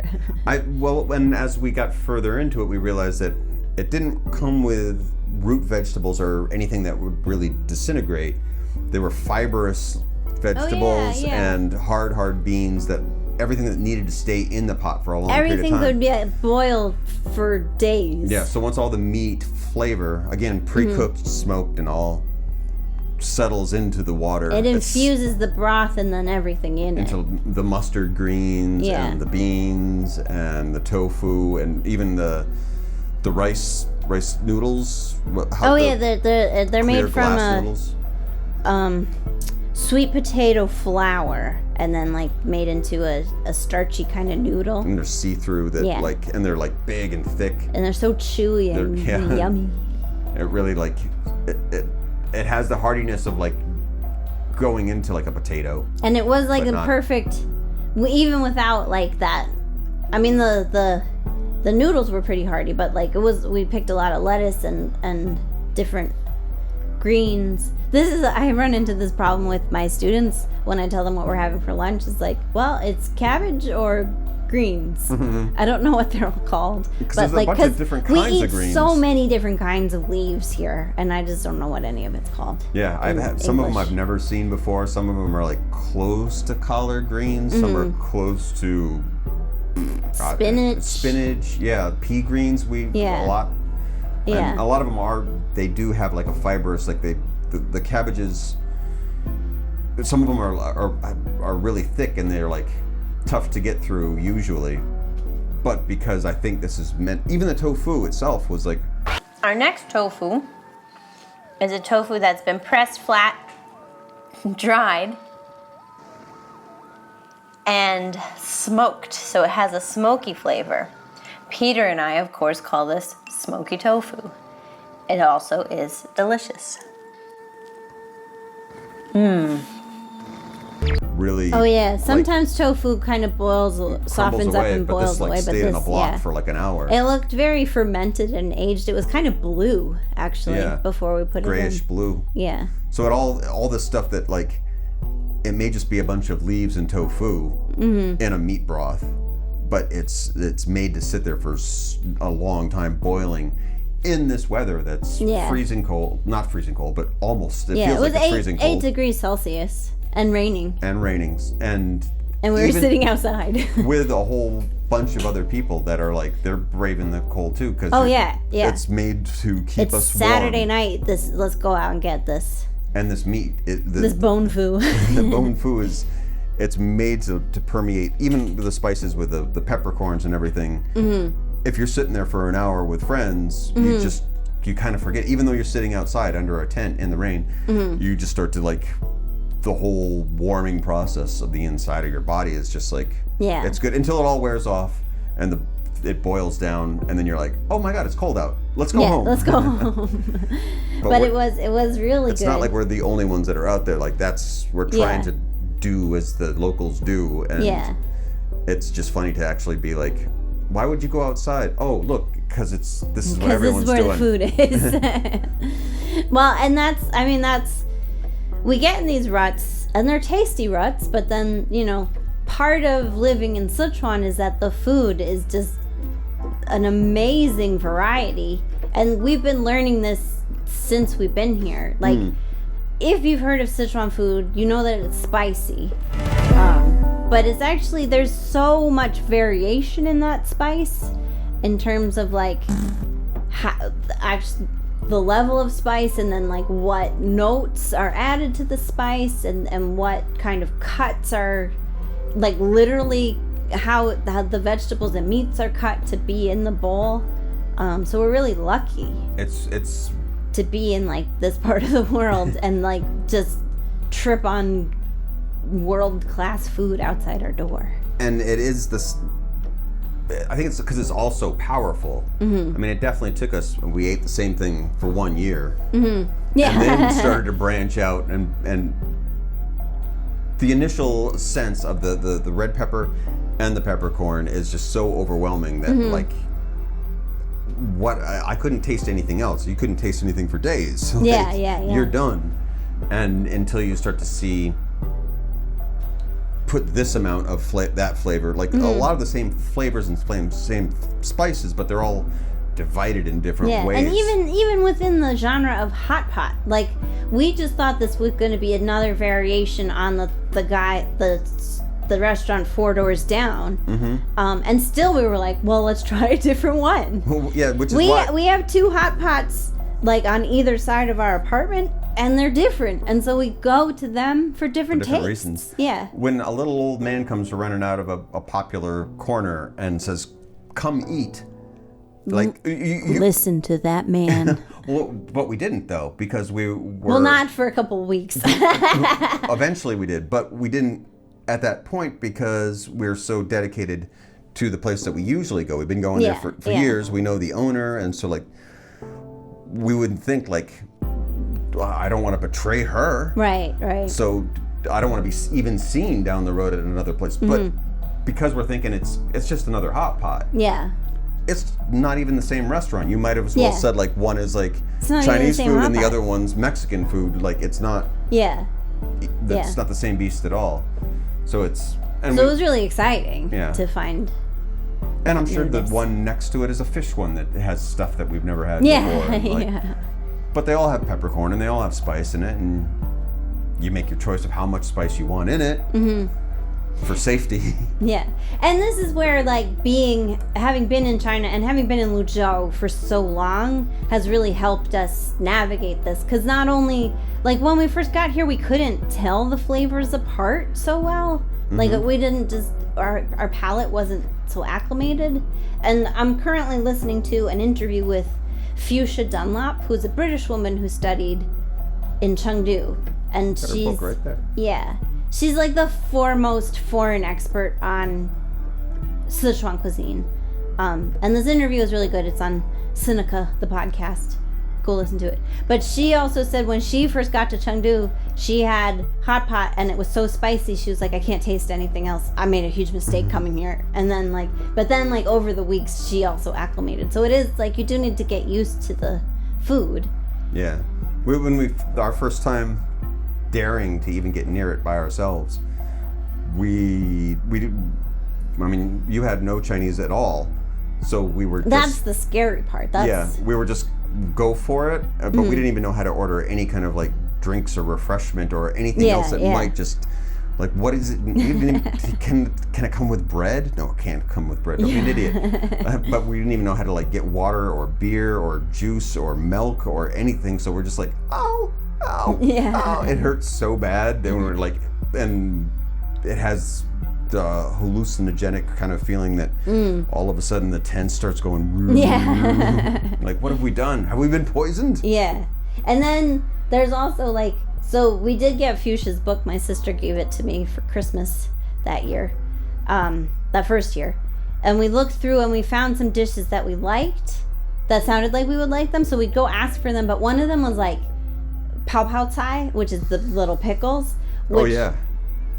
And as we got further into it, we realized that it didn't come with root vegetables or anything that would really disintegrate. They were fibrous vegetables and hard beans, that everything that needed to stay in the pot for a long period of time. Everything could be boiled for days. Yeah, so once all the meat flavor, again, pre-cooked, smoked, and all settles into the water. It infuses the broth and then everything in it. Into the mustard greens and the beans and the tofu and even the rice noodles. They're made from sweet potato flour and then like made into a starchy kind of noodle. And they're see-through and they're like big and thick. And they're so chewy and yummy. It really like it has the hardiness of like going into like a potato. And it was like perfect, even without like that. I mean the noodles were pretty hearty, but like we picked a lot of lettuce and different greens. I run into this problem with my students when I tell them what we're having for lunch. It's like, well, it's cabbage or greens. I don't know what they're all called. Because there's a bunch of different kinds of greens. We eat so many different kinds of leaves here, and I just don't know what any of it's called. Yeah, I've had some of them I've never seen before. Some of them are like close to collard greens. Some are close to spinach. Yeah, pea greens. A lot. Yeah. And a lot of them they do have like a fibrous, like the cabbages. Some of them are really thick and they're like tough to get through usually, but because I think this is meant, even the tofu itself was like. Our next tofu is a tofu that's been pressed flat, dried, and smoked, so it has a smoky flavor. Peter and I, of course, call this smoky tofu. It also is delicious. Really. Oh yeah, sometimes tofu kind of softens up and boils away, but this stayed in a block for like an hour. It looked very fermented and aged. It was kind of blue actually before we put it in. Grayish blue. Yeah. So all this stuff that like, it may just be a bunch of leaves and tofu in a meat broth, but it's made to sit there for a long time boiling in this weather that's freezing cold. Not freezing cold, but almost. It feels like it's freezing cold. 8 degrees Celsius. And raining. And we were sitting outside. with a whole bunch of other people that are like, they're braving the cold too. Cause it's made to keep us warm. It's Saturday night. Let's go out and get this. And this meat. This bone fu. The bone fu it's made to permeate, even the spices with the peppercorns and everything. If you're sitting there for an hour with friends, you kind of forget, even though you're sitting outside under a tent in the rain, you just start to like, the whole warming process of the inside of your body is just like, it's good until it all wears off and it boils down, and then you're like, oh my god, it's cold out, let's go home. Let's go home. but it was really good. It's not like we're the only ones that are out there, like we're trying to do as the locals do, and it's just funny to actually be like, why would you go outside? Oh look, because this is what everyone's doing. Because this is where the food is. Well, and that's we get in these ruts, and they're tasty ruts, but then, part of living in Sichuan is that the food is just an amazing variety. And we've been learning this since we've been here. Like, if you've heard of Sichuan food, you know that it's spicy. But it's actually, there's so much variation in that spice in terms of like, the level of spice, and then like what notes are added to the spice, and what kind of cuts are, like literally how the vegetables and meats are cut to be in the bowl. So we're really lucky. It's to be in like this part of the world and like just trip on world-class food outside our door. And it is this. I think it's because it's all so powerful. I mean, it definitely took us. We ate the same thing for 1 year, and then started to branch out. And the initial sense of the red pepper and the peppercorn is just so overwhelming that like, I couldn't taste anything else. You couldn't taste anything for days. Like, you're done, and until you start to see. Put this amount of that flavor, like a lot of the same flavors and same spices, but they're all divided in different ways. And even within the genre of hot pot, like we just thought this was going to be another variation on the restaurant 4 doors down, and still we were like, well, let's try a different one. Which is we have 2 hot pots like on either side of our apartment. And they're different, and so we go to them for different tastes. Reasons. Yeah. When a little old man comes running out of a popular corner and says, "Come eat," like you listen to that man. Well, but we didn't though, because we were. Well, not for a couple of weeks. Eventually, we did, but we didn't at that point because we're so dedicated to the place that we usually go. We've been going there for years. We know the owner, and so like we wouldn't think like. I don't want to betray her. Right. So I don't want to be even seen down the road at another place. But because we're thinking it's just another hot pot. Yeah. it's not even the same restaurant. You might have as well said like one is like not even Chinese the same food and the hotpot. other one's Mexican food. Like it's not. Yeah. It's not the same beast at all. So it's. And So it was really exciting Yeah. to find. And I'm sure the this. one next to it is a fish one that has stuff that we've never had Yeah, before. and, like, yeah. But they all have peppercorn and they all have spice in it, and you make your choice of how much spice you want in it for safety. Yeah. And this is where like having been in China and having been in Luzhou for so long has really helped us navigate this, because not only like when we first got here we couldn't tell the flavors apart so well. Like we didn't just our palate wasn't so acclimated. And I'm currently listening to an interview with 𝗣𝗪cie Dunlop, who's a British woman who studied in Chengdu, and Got her she's book right there. yeah, she's like the foremost foreign expert on Sichuan cuisine. And this interview is really good. It's on Sinica, the podcast. Go listen to it. But she also said when she first got to Chengdu, she had hot pot and it was so spicy. She was like, I can't taste anything else. I made a huge mistake coming here. And then but then over the weeks, she also acclimated. So it is like you do need to get used to the food. Yeah. Our first time daring to even get near it by ourselves, you had no Chinese at all. So we were That's the scary part. we were just go for it, but we didn't even know how to order any kind of like drinks or refreshment or anything else that might just like, what is it? Can it come with bread? No, it can't come with bread. Don't be an idiot. But we didn't even know how to like get water or beer or juice or milk or anything. So we're just like, ow, it hurts so bad. Then we're like, and it has the hallucinogenic kind of feeling that all of a sudden the tent starts going like, what have we done? Have we been poisoned? Yeah. And then there's also so we did get 𝗣𝗪cie's book. My sister gave it to me for Christmas that year, that first year. And we looked through and we found some dishes that we liked that sounded like we would like them. So we'd go ask for them. But one of them was like 𝗵𝗨菜, which is the little pickles. Which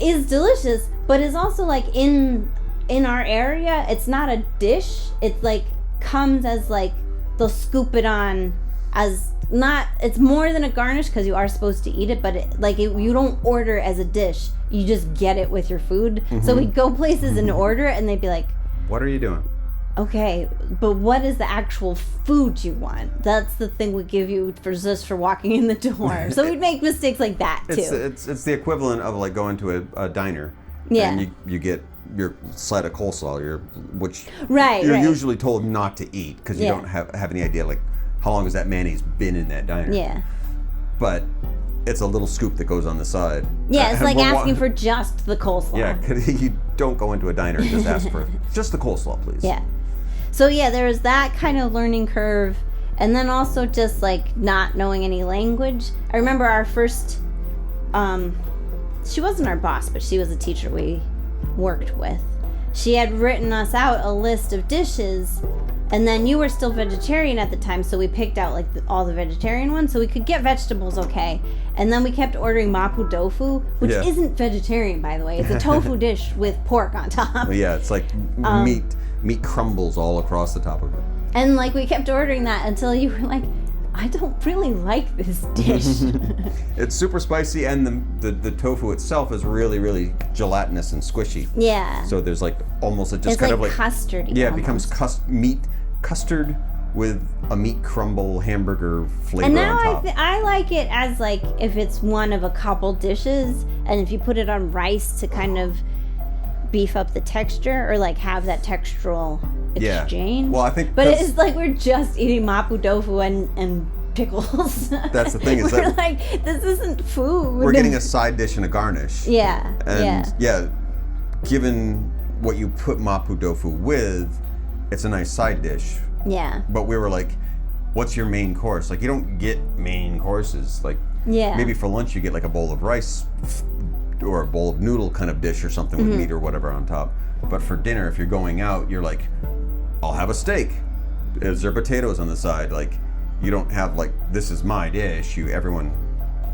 is delicious, but is also like in our area, it's not a dish. It's like comes as like they'll scoop it on as not. It's more than a garnish because you are supposed to eat it, but you don't order as a dish. You just get it with your food. So we'd go places and order it, and they'd be like, "What are you doing?" Okay, but what is the actual food you want? That's the thing we give you for walking in the door. So we'd make mistakes like that too. It's the equivalent of like going to a diner. Yeah. And you get your side of coleslaw, which you're usually told not to eat because you don't have any idea like how long has that mayonnaise been in that diner. Yeah. But it's a little scoop that goes on the side. Yeah, it's like asking for just the coleslaw. Yeah, because you don't go into a diner and just ask for just the coleslaw, please. Yeah. So yeah, there was that kind of learning curve, and then also just like not knowing any language. I remember our first, she wasn't our boss, but she was a teacher we worked with. She had written us out a list of dishes, and then you were still vegetarian at the time, so we picked out like all the vegetarian ones, so we could get vegetables okay. And then we kept ordering 𝗵 tofu, which isn't vegetarian, by the way. It's a tofu dish with pork on top. Yeah, it's like meat crumbles all across the top of it. And like we kept ordering that until you were like, I don't really like this dish. It's super spicy, and the tofu itself is really, really gelatinous and squishy. Yeah. So there's like almost it's kind of like custardy. Yeah, almost. it becomes custard with a meat crumble hamburger flavor and now on top. I like it as like if it's one of a couple dishes, and if you put it on rice to kind of beef up the texture or like have that textural exchange. Well, I think but it's like we're just eating 𝗵 tofu and pickles. That's the thing, is we're that like, this isn't food. We're getting a side dish and a garnish. Yeah. And given what you put 𝗵 tofu with, it's a nice side dish. Yeah. But we were like, what's your main course? Like, you don't get main courses. Like, maybe for lunch you get like a bowl of rice or a bowl of noodle kind of dish or something with meat or whatever on top. But for dinner, if you're going out, you're like, I'll have a steak. Is there potatoes on the side? Like, you don't have like, this is my dish. Everyone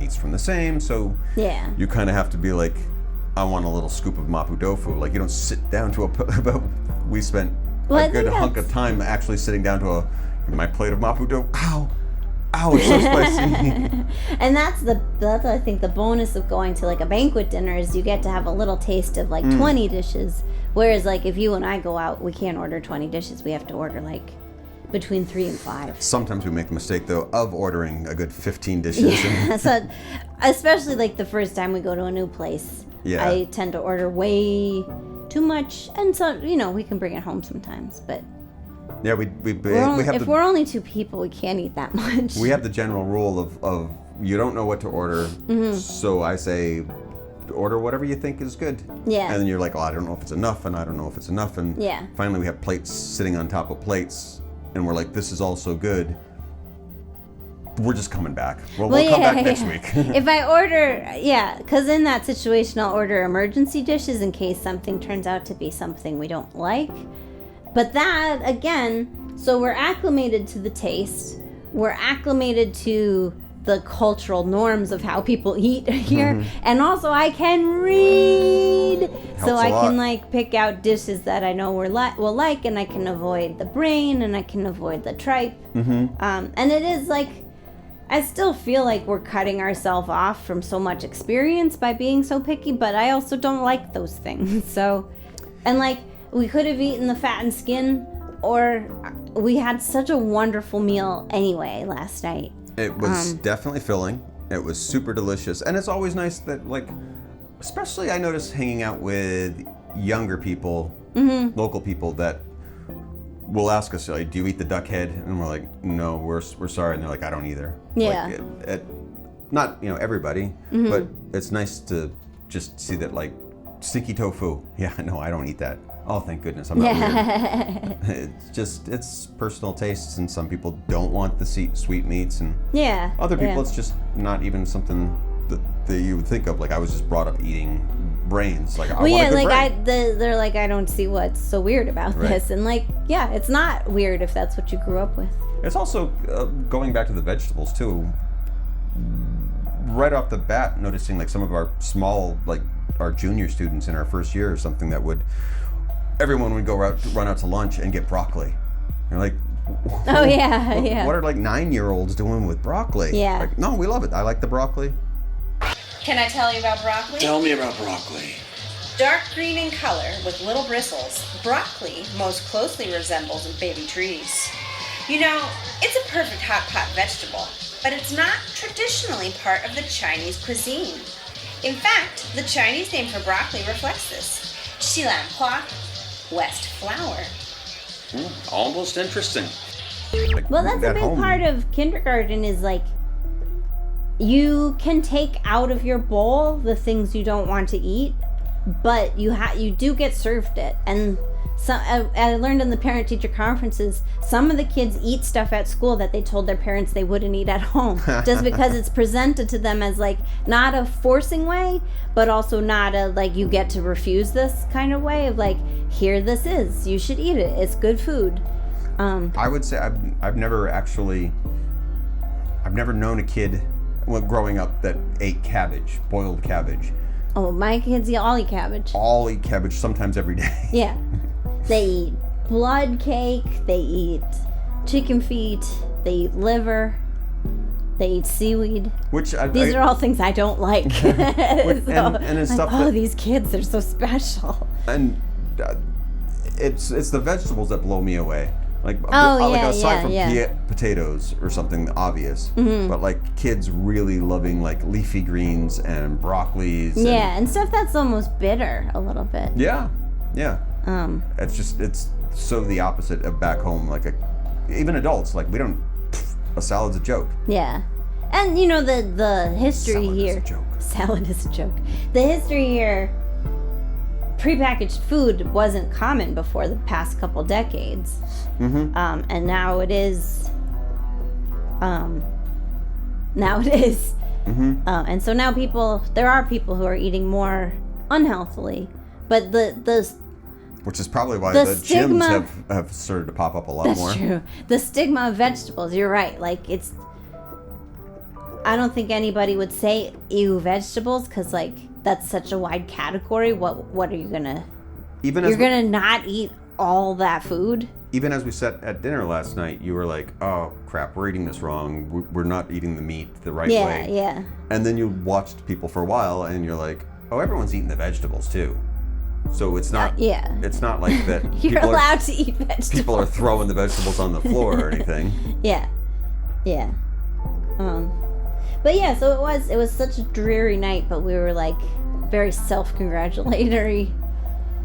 eats from the same, so you kind of have to be like, I want a little scoop of 𝗵 tofu. Like, you don't sit down to we spent a good hunk of time actually sitting down to my plate of maputo. Ow, it's so spicy. And that's I think the bonus of going to like a banquet dinner is you get to have a little taste of like 20 dishes. Whereas like if you and I go out, we can't order 20 dishes. We have to order like between 3 and 5. Sometimes we make the mistake though of ordering a good 15 dishes. Yeah, so especially like the first time we go to a new place, I tend to order way too much, and so we can bring it home sometimes, but. Yeah, if we're only 2 people, we can't eat that much. We have the general rule of you don't know what to order, so I say order whatever you think is good. Yeah. And then you're like, I don't know if it's enough, and I don't know if it's enough, and finally we have plates sitting on top of plates, and we're like, this is all so good. We're just coming back. We'll come back next week. If I order, because in that situation, I'll order emergency dishes in case something turns out to be something we don't like. But that, again, so we're acclimated to the taste. We're acclimated to the cultural norms of how people eat here. And also I can read. So I can like pick out dishes that I know will like, and I can avoid the brain, and I can avoid the tripe. And it is like, I still feel like we're cutting ourselves off from so much experience by being so picky, but I also don't like those things. So, and like, we could have eaten the fat and skin, or we had such a wonderful meal anyway last night. It was definitely filling. It was super delicious. And it's always nice that, like, especially I notice hanging out with younger people, local people that will ask us, like, do you eat the duck head? And we're like, no, we're sorry. And they're like, I don't either. Yeah. Like, not, everybody, but it's nice to just see that, like, sticky tofu. Yeah, no, I don't eat that. Oh, thank goodness, I'm not weird. It's personal tastes, and some people don't want the sweet meats, and other people it's just not even something that you would think of. Like, I was just brought up eating brains. Like, I want a good brain. They're like, I don't see what's so weird about this, and like, it's not weird if that's what you grew up with. It's also going back to the vegetables too. Right off the bat, noticing like some of our small, like our junior students in our first year or something everyone would run out to lunch and get broccoli. You're like, oh yeah. What are like 9-year-olds doing with broccoli? Yeah. Like, no, we love it. I like the broccoli. Can I tell you about broccoli? Tell me about broccoli. Dark green in color with little bristles, broccoli most closely resembles baby trees. It's a perfect hot pot vegetable, but it's not traditionally part of the Chinese cuisine. In fact, the Chinese name for broccoli reflects this. 𝗖𝗵cie West flower. Almost interesting. Like, well, that's a big part of kindergarten is like, you can take out of your bowl the things you don't want to eat, but you do get served it. And I learned in the parent-teacher conferences, some of the kids eat stuff at school that they told their parents they wouldn't eat at home, just because it's presented to them as like not a forcing way, but also not a like you get to refuse this kind of way of like, here this is, you should eat it, it's good food. I would say I've never known a kid growing up that ate cabbage, boiled cabbage. Oh, my kids all eat cabbage. All eat cabbage, sometimes every day. Yeah. They eat blood cake, they eat chicken feet, they eat liver, they eat seaweed. These are all things I don't like. And it's stuff these kids, they're so special. And it's the vegetables that blow me away. Aside from potatoes or something obvious, but like kids really loving like leafy greens and broccolis. And stuff that's almost bitter a little bit. Yeah. It's so the opposite of back home. Like even adults, like a salad's a joke. Yeah. And the history here. Salad is a joke. Salad is a joke. The history here, prepackaged food wasn't common before the past couple decades. And now it is. And so now there are people who are eating more unhealthily, but which is probably why the gyms have started to pop up a lot more. That's true. The stigma of vegetables, you're right. Like I don't think anybody would say ew vegetables because like that's such a wide category. What are you gonna? You're gonna not eat all that food. Even as we sat at dinner last night, you were like, oh crap, we're eating this wrong. We're not eating the meat the right way. Yeah. And then you watched people for a while and you're like, oh, everyone's eating the vegetables too. So it's not it's not like that you're allowed to eat vegetables. People are throwing the vegetables on the floor or anything. Yeah. But yeah, so it was such a dreary night, but we were like very self-congratulatory.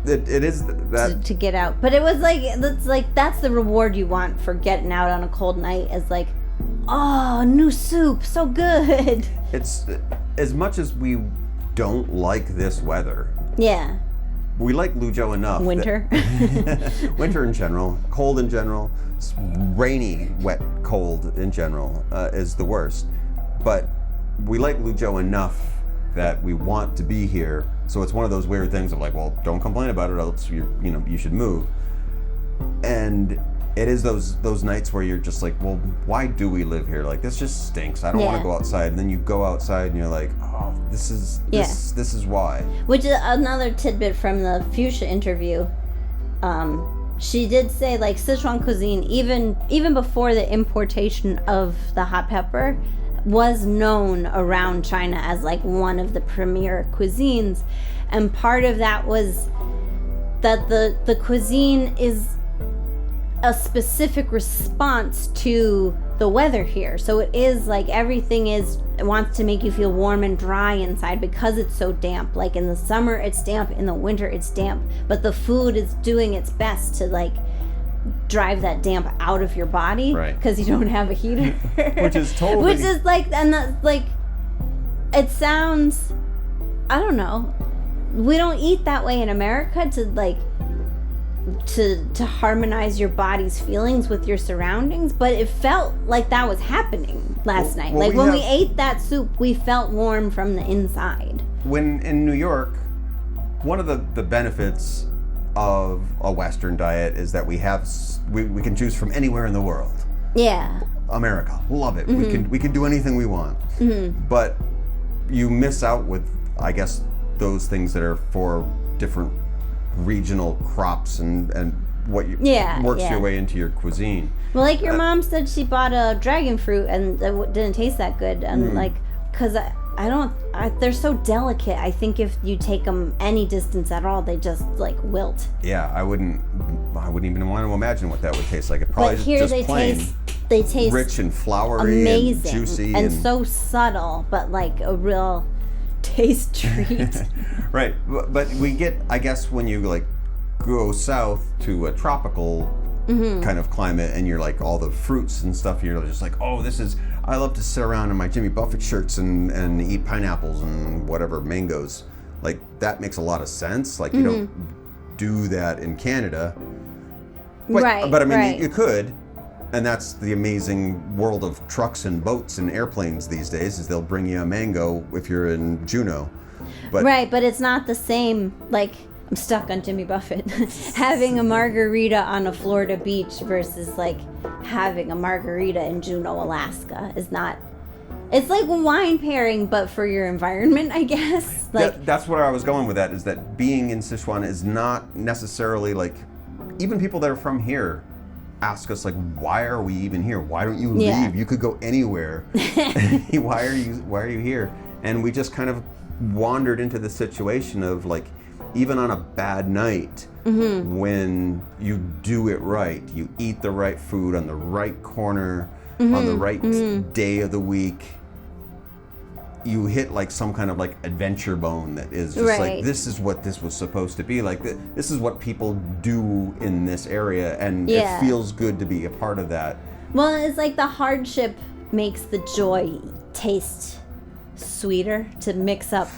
It is that to get out. But it was that's the reward you want for getting out on a cold night, is like, oh, new soup, so good. It's as much as we don't like this weather. Yeah. We like Luzhou enough. Winter. Winter in general, cold in general, rainy, wet, cold in general is the worst. But we like Luzhou enough that we want to be here. So it's one of those weird things of like, well, don't complain about it, else you should move. And it is those nights where you're just like, well, why do we live here? Like, this just stinks. I don't want to go outside. And then you go outside and you're like, oh, this is why. Which is another tidbit from the Fuchsia interview. She did say, like, Sichuan cuisine, even before the importation of the hot pepper, was known around China as like one of the premier cuisines. And part of that was that the cuisine is a specific response to the weather here. So it is like everything wants to make you feel warm and dry inside because it's so damp. Like in the summer it's damp, in the winter it's damp, but the food is doing its best to like drive that damp out of your body, right? Because you don't have a heater. Which is like, and that's like, it sounds, I don't know, we don't eat that way in America to like to harmonize your body's feelings with your surroundings, but it felt like that was happening last night. Like when we ate that soup, we felt warm from the inside. When in New York, one of the benefits of a Western diet is that we can choose from anywhere in the world. Yeah. America, love it. We can do anything we want. But you miss out with, I guess, those things that are for different regional crops and what you works your way into your cuisine. Well, like your mom said, she bought a dragon fruit and it didn't taste that good, and like, because they're so delicate. I think if you take them any distance at all, they just like wilt. Yeah, I wouldn't even want to imagine what that would taste like. It probably just plain. They taste rich and flowery, amazing, and juicy, and so subtle, but like a real taste treat. Right, but we get, I guess, when you like go south to a tropical kind of climate, and you're like all the fruits and stuff, you're just like, oh, I love to sit around in my Jimmy Buffett shirts and eat pineapples and whatever, mangoes. Like, that makes a lot of sense. Like, you don't do that in Canada. But I mean, you could. And that's the amazing world of trucks and boats and airplanes these days, is they'll bring you a mango if you're in Juneau. But it's not the same, like, I'm stuck on Jimmy Buffett. Having a margarita on a Florida beach versus like having a margarita in Juneau, Alaska is not. It's like wine pairing, but for your environment, I guess. Like that's where I was going with that, is that being in Sichuan is not necessarily like, even people that are from here ask us like, why are we even here? Why don't you leave? You could go anywhere. Why are you here? And we just kind of wandered into the situation of like, even on a bad night, when you do it right, you eat the right food on the right corner, on the right day of the week, you hit like some kind of like adventure bone that is just like, this is what this was supposed to be like. This is what people do in this area, and it feels good to be a part of that. Well, it's like the hardship makes the joy taste sweeter, to mix up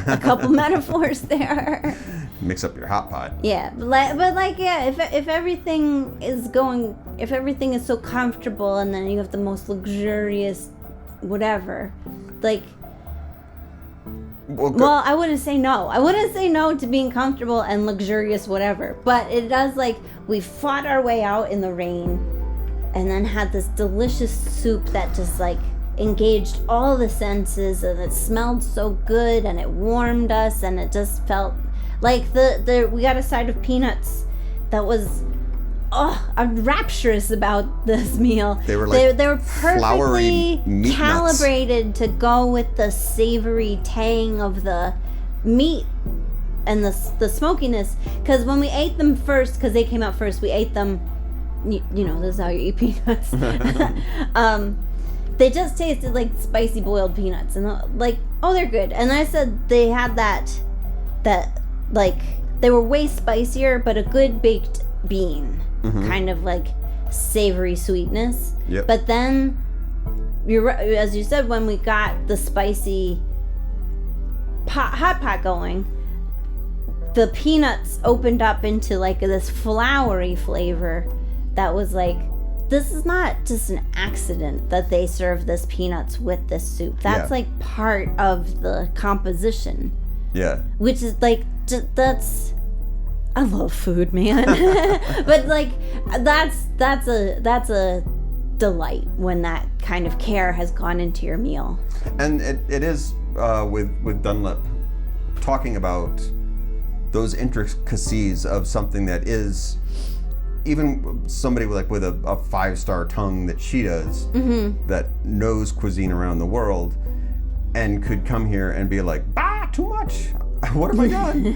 a couple metaphors there. Mix up your hot pot. Yeah, if everything is so comfortable, and then you have the most luxurious whatever, like, well, I wouldn't say no. I wouldn't say no to being comfortable and luxurious whatever, but it does, like, we fought our way out in the rain and then had this delicious soup that just like engaged all the senses, and it smelled so good, and it warmed us, and it just felt like we got a side of peanuts that was I'm rapturous about this meal. They were like they were perfectly meat calibrated nuts. to go with the savory tang of the meat and the smokiness. Because when we ate them first, because they came out first, we ate them. You know, this is how you eat peanuts. They just tasted like spicy boiled peanuts, and like, oh, they're good. And I said they had that like they were way spicier, but a good baked bean. Kind of like savory sweetness. Yep. But then, as you said, when we got the spicy hot pot going, the peanuts opened up into like this floury flavor that was like, this is not just an accident that they serve this peanuts with this soup. That's like part of the composition. Yeah. Which is like, that's... I love food, man. But like that's a delight when that kind of care has gone into your meal. And it is with Dunlop talking about those intricacies of something that is even somebody with a 5-star tongue that she does, that knows cuisine around the world and could come here and be like, too much. What have I done?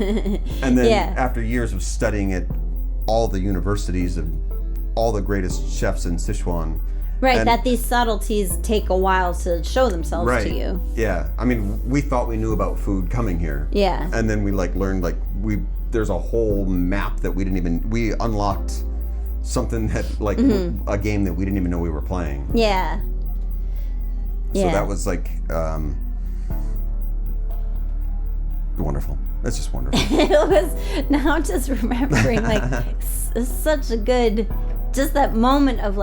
And then after years of studying at all the universities of all the greatest chefs in Sichuan. Right, that these subtleties take a while to show themselves to you. Yeah. I mean, we thought we knew about food coming here. Yeah. And then we learned there's a whole map that we unlocked something that a game that we didn't even know we were playing. Yeah. So that was wonderful. That's just wonderful. It was, now I'm just remembering it's such a good, just that moment of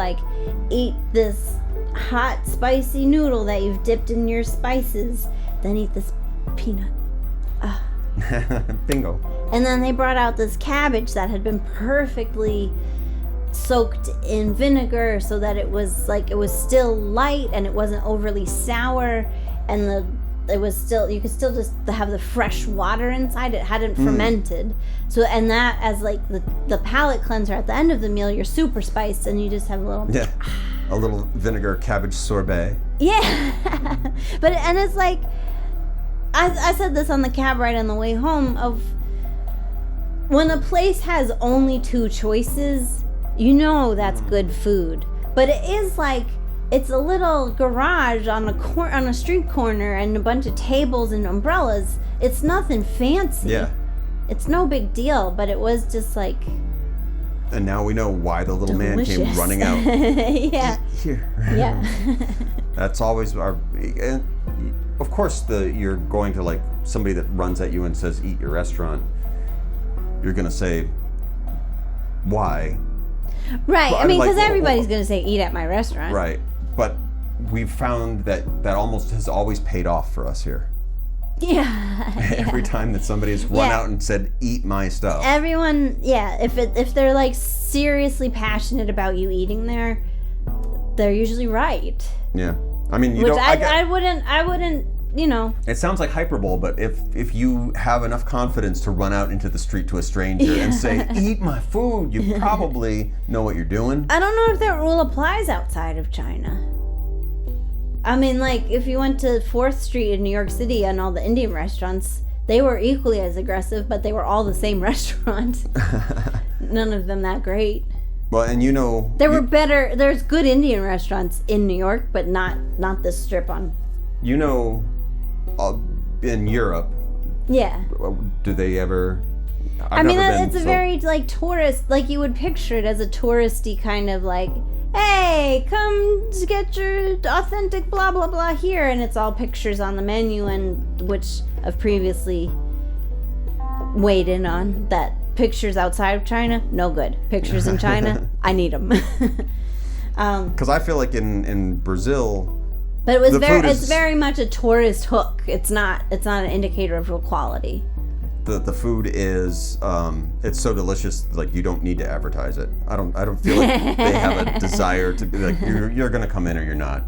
eat this hot spicy noodle that you've dipped in your spices, then eat this peanut. Bingo. And then they brought out this cabbage that had been perfectly soaked in vinegar so that it was still light and it wasn't overly sour, and it was still, you could still just have the fresh water inside. It hadn't fermented. So, and that as the palate cleanser at the end of the meal, you're super spiced and you just have a little vinegar cabbage sorbet. Yeah. And it's I said this on the cab ride on the way home, of when a place has only 2 choices, you know that's good food. But it is it's a little garage on a street corner and a bunch of tables and umbrellas. It's nothing fancy. Yeah. It's no big deal, but it was just And now we know why the little delicious. Man came running out. Yeah. Here. Yeah. That's always our. And of course, you're going to somebody that runs at you and says, "Eat your restaurant." You're gonna say, "Why?" Right. But I mean, because everybody's gonna say, "Eat at my restaurant." Right. But we've found that almost has always paid off for us here. Yeah. Every time that somebody's run out and said, "Eat my stuff." Everyone, if they're seriously passionate about you eating there, they're usually right. Yeah. I mean, Which I wouldn't, you know. It sounds like hyperbole, but if you have enough confidence to run out into the street to a stranger and say, "Eat my food," you probably know what you're doing. I don't know if that rule applies outside of China. I mean, if you went to 4th Street in New York City and all the Indian restaurants, they were equally as aggressive, but they were all the same restaurant. None of them that great. Well, and there's good Indian restaurants in New York, but not this strip on. In Europe. Yeah. Do they ever? It's a very tourist, you would picture it as a touristy kind of hey, come get your authentic blah blah blah here, and it's all pictures on the menu, and which I've previously weighed in on that. Pictures outside of China, no good. Pictures in China, I need them. Because I feel in Brazil. But it's very much a tourist hook. It's not an indicator of real quality. The food is it's so delicious, you don't need to advertise it. I don't feel like they have a desire to be you're gonna come in or you're not.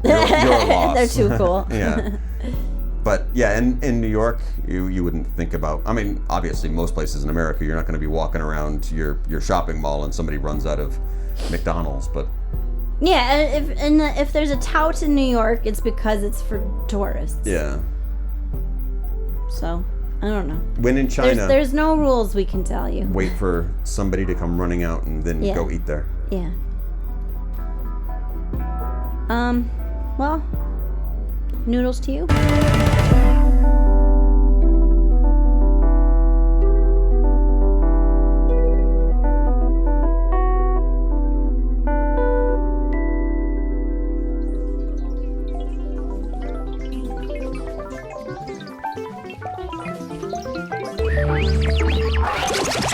You're lost. They're too cool. Yeah. But yeah, in New York, you wouldn't think about. I mean, obviously, most places in America, you're not going to be walking around your shopping mall and somebody runs out of McDonald's. But yeah, if there's a tout in New York, it's because it's for tourists. Yeah. So I don't know. When in China, there's no rules we can tell you. Wait for somebody to come running out and then go eat there. Yeah. Well, noodles to you.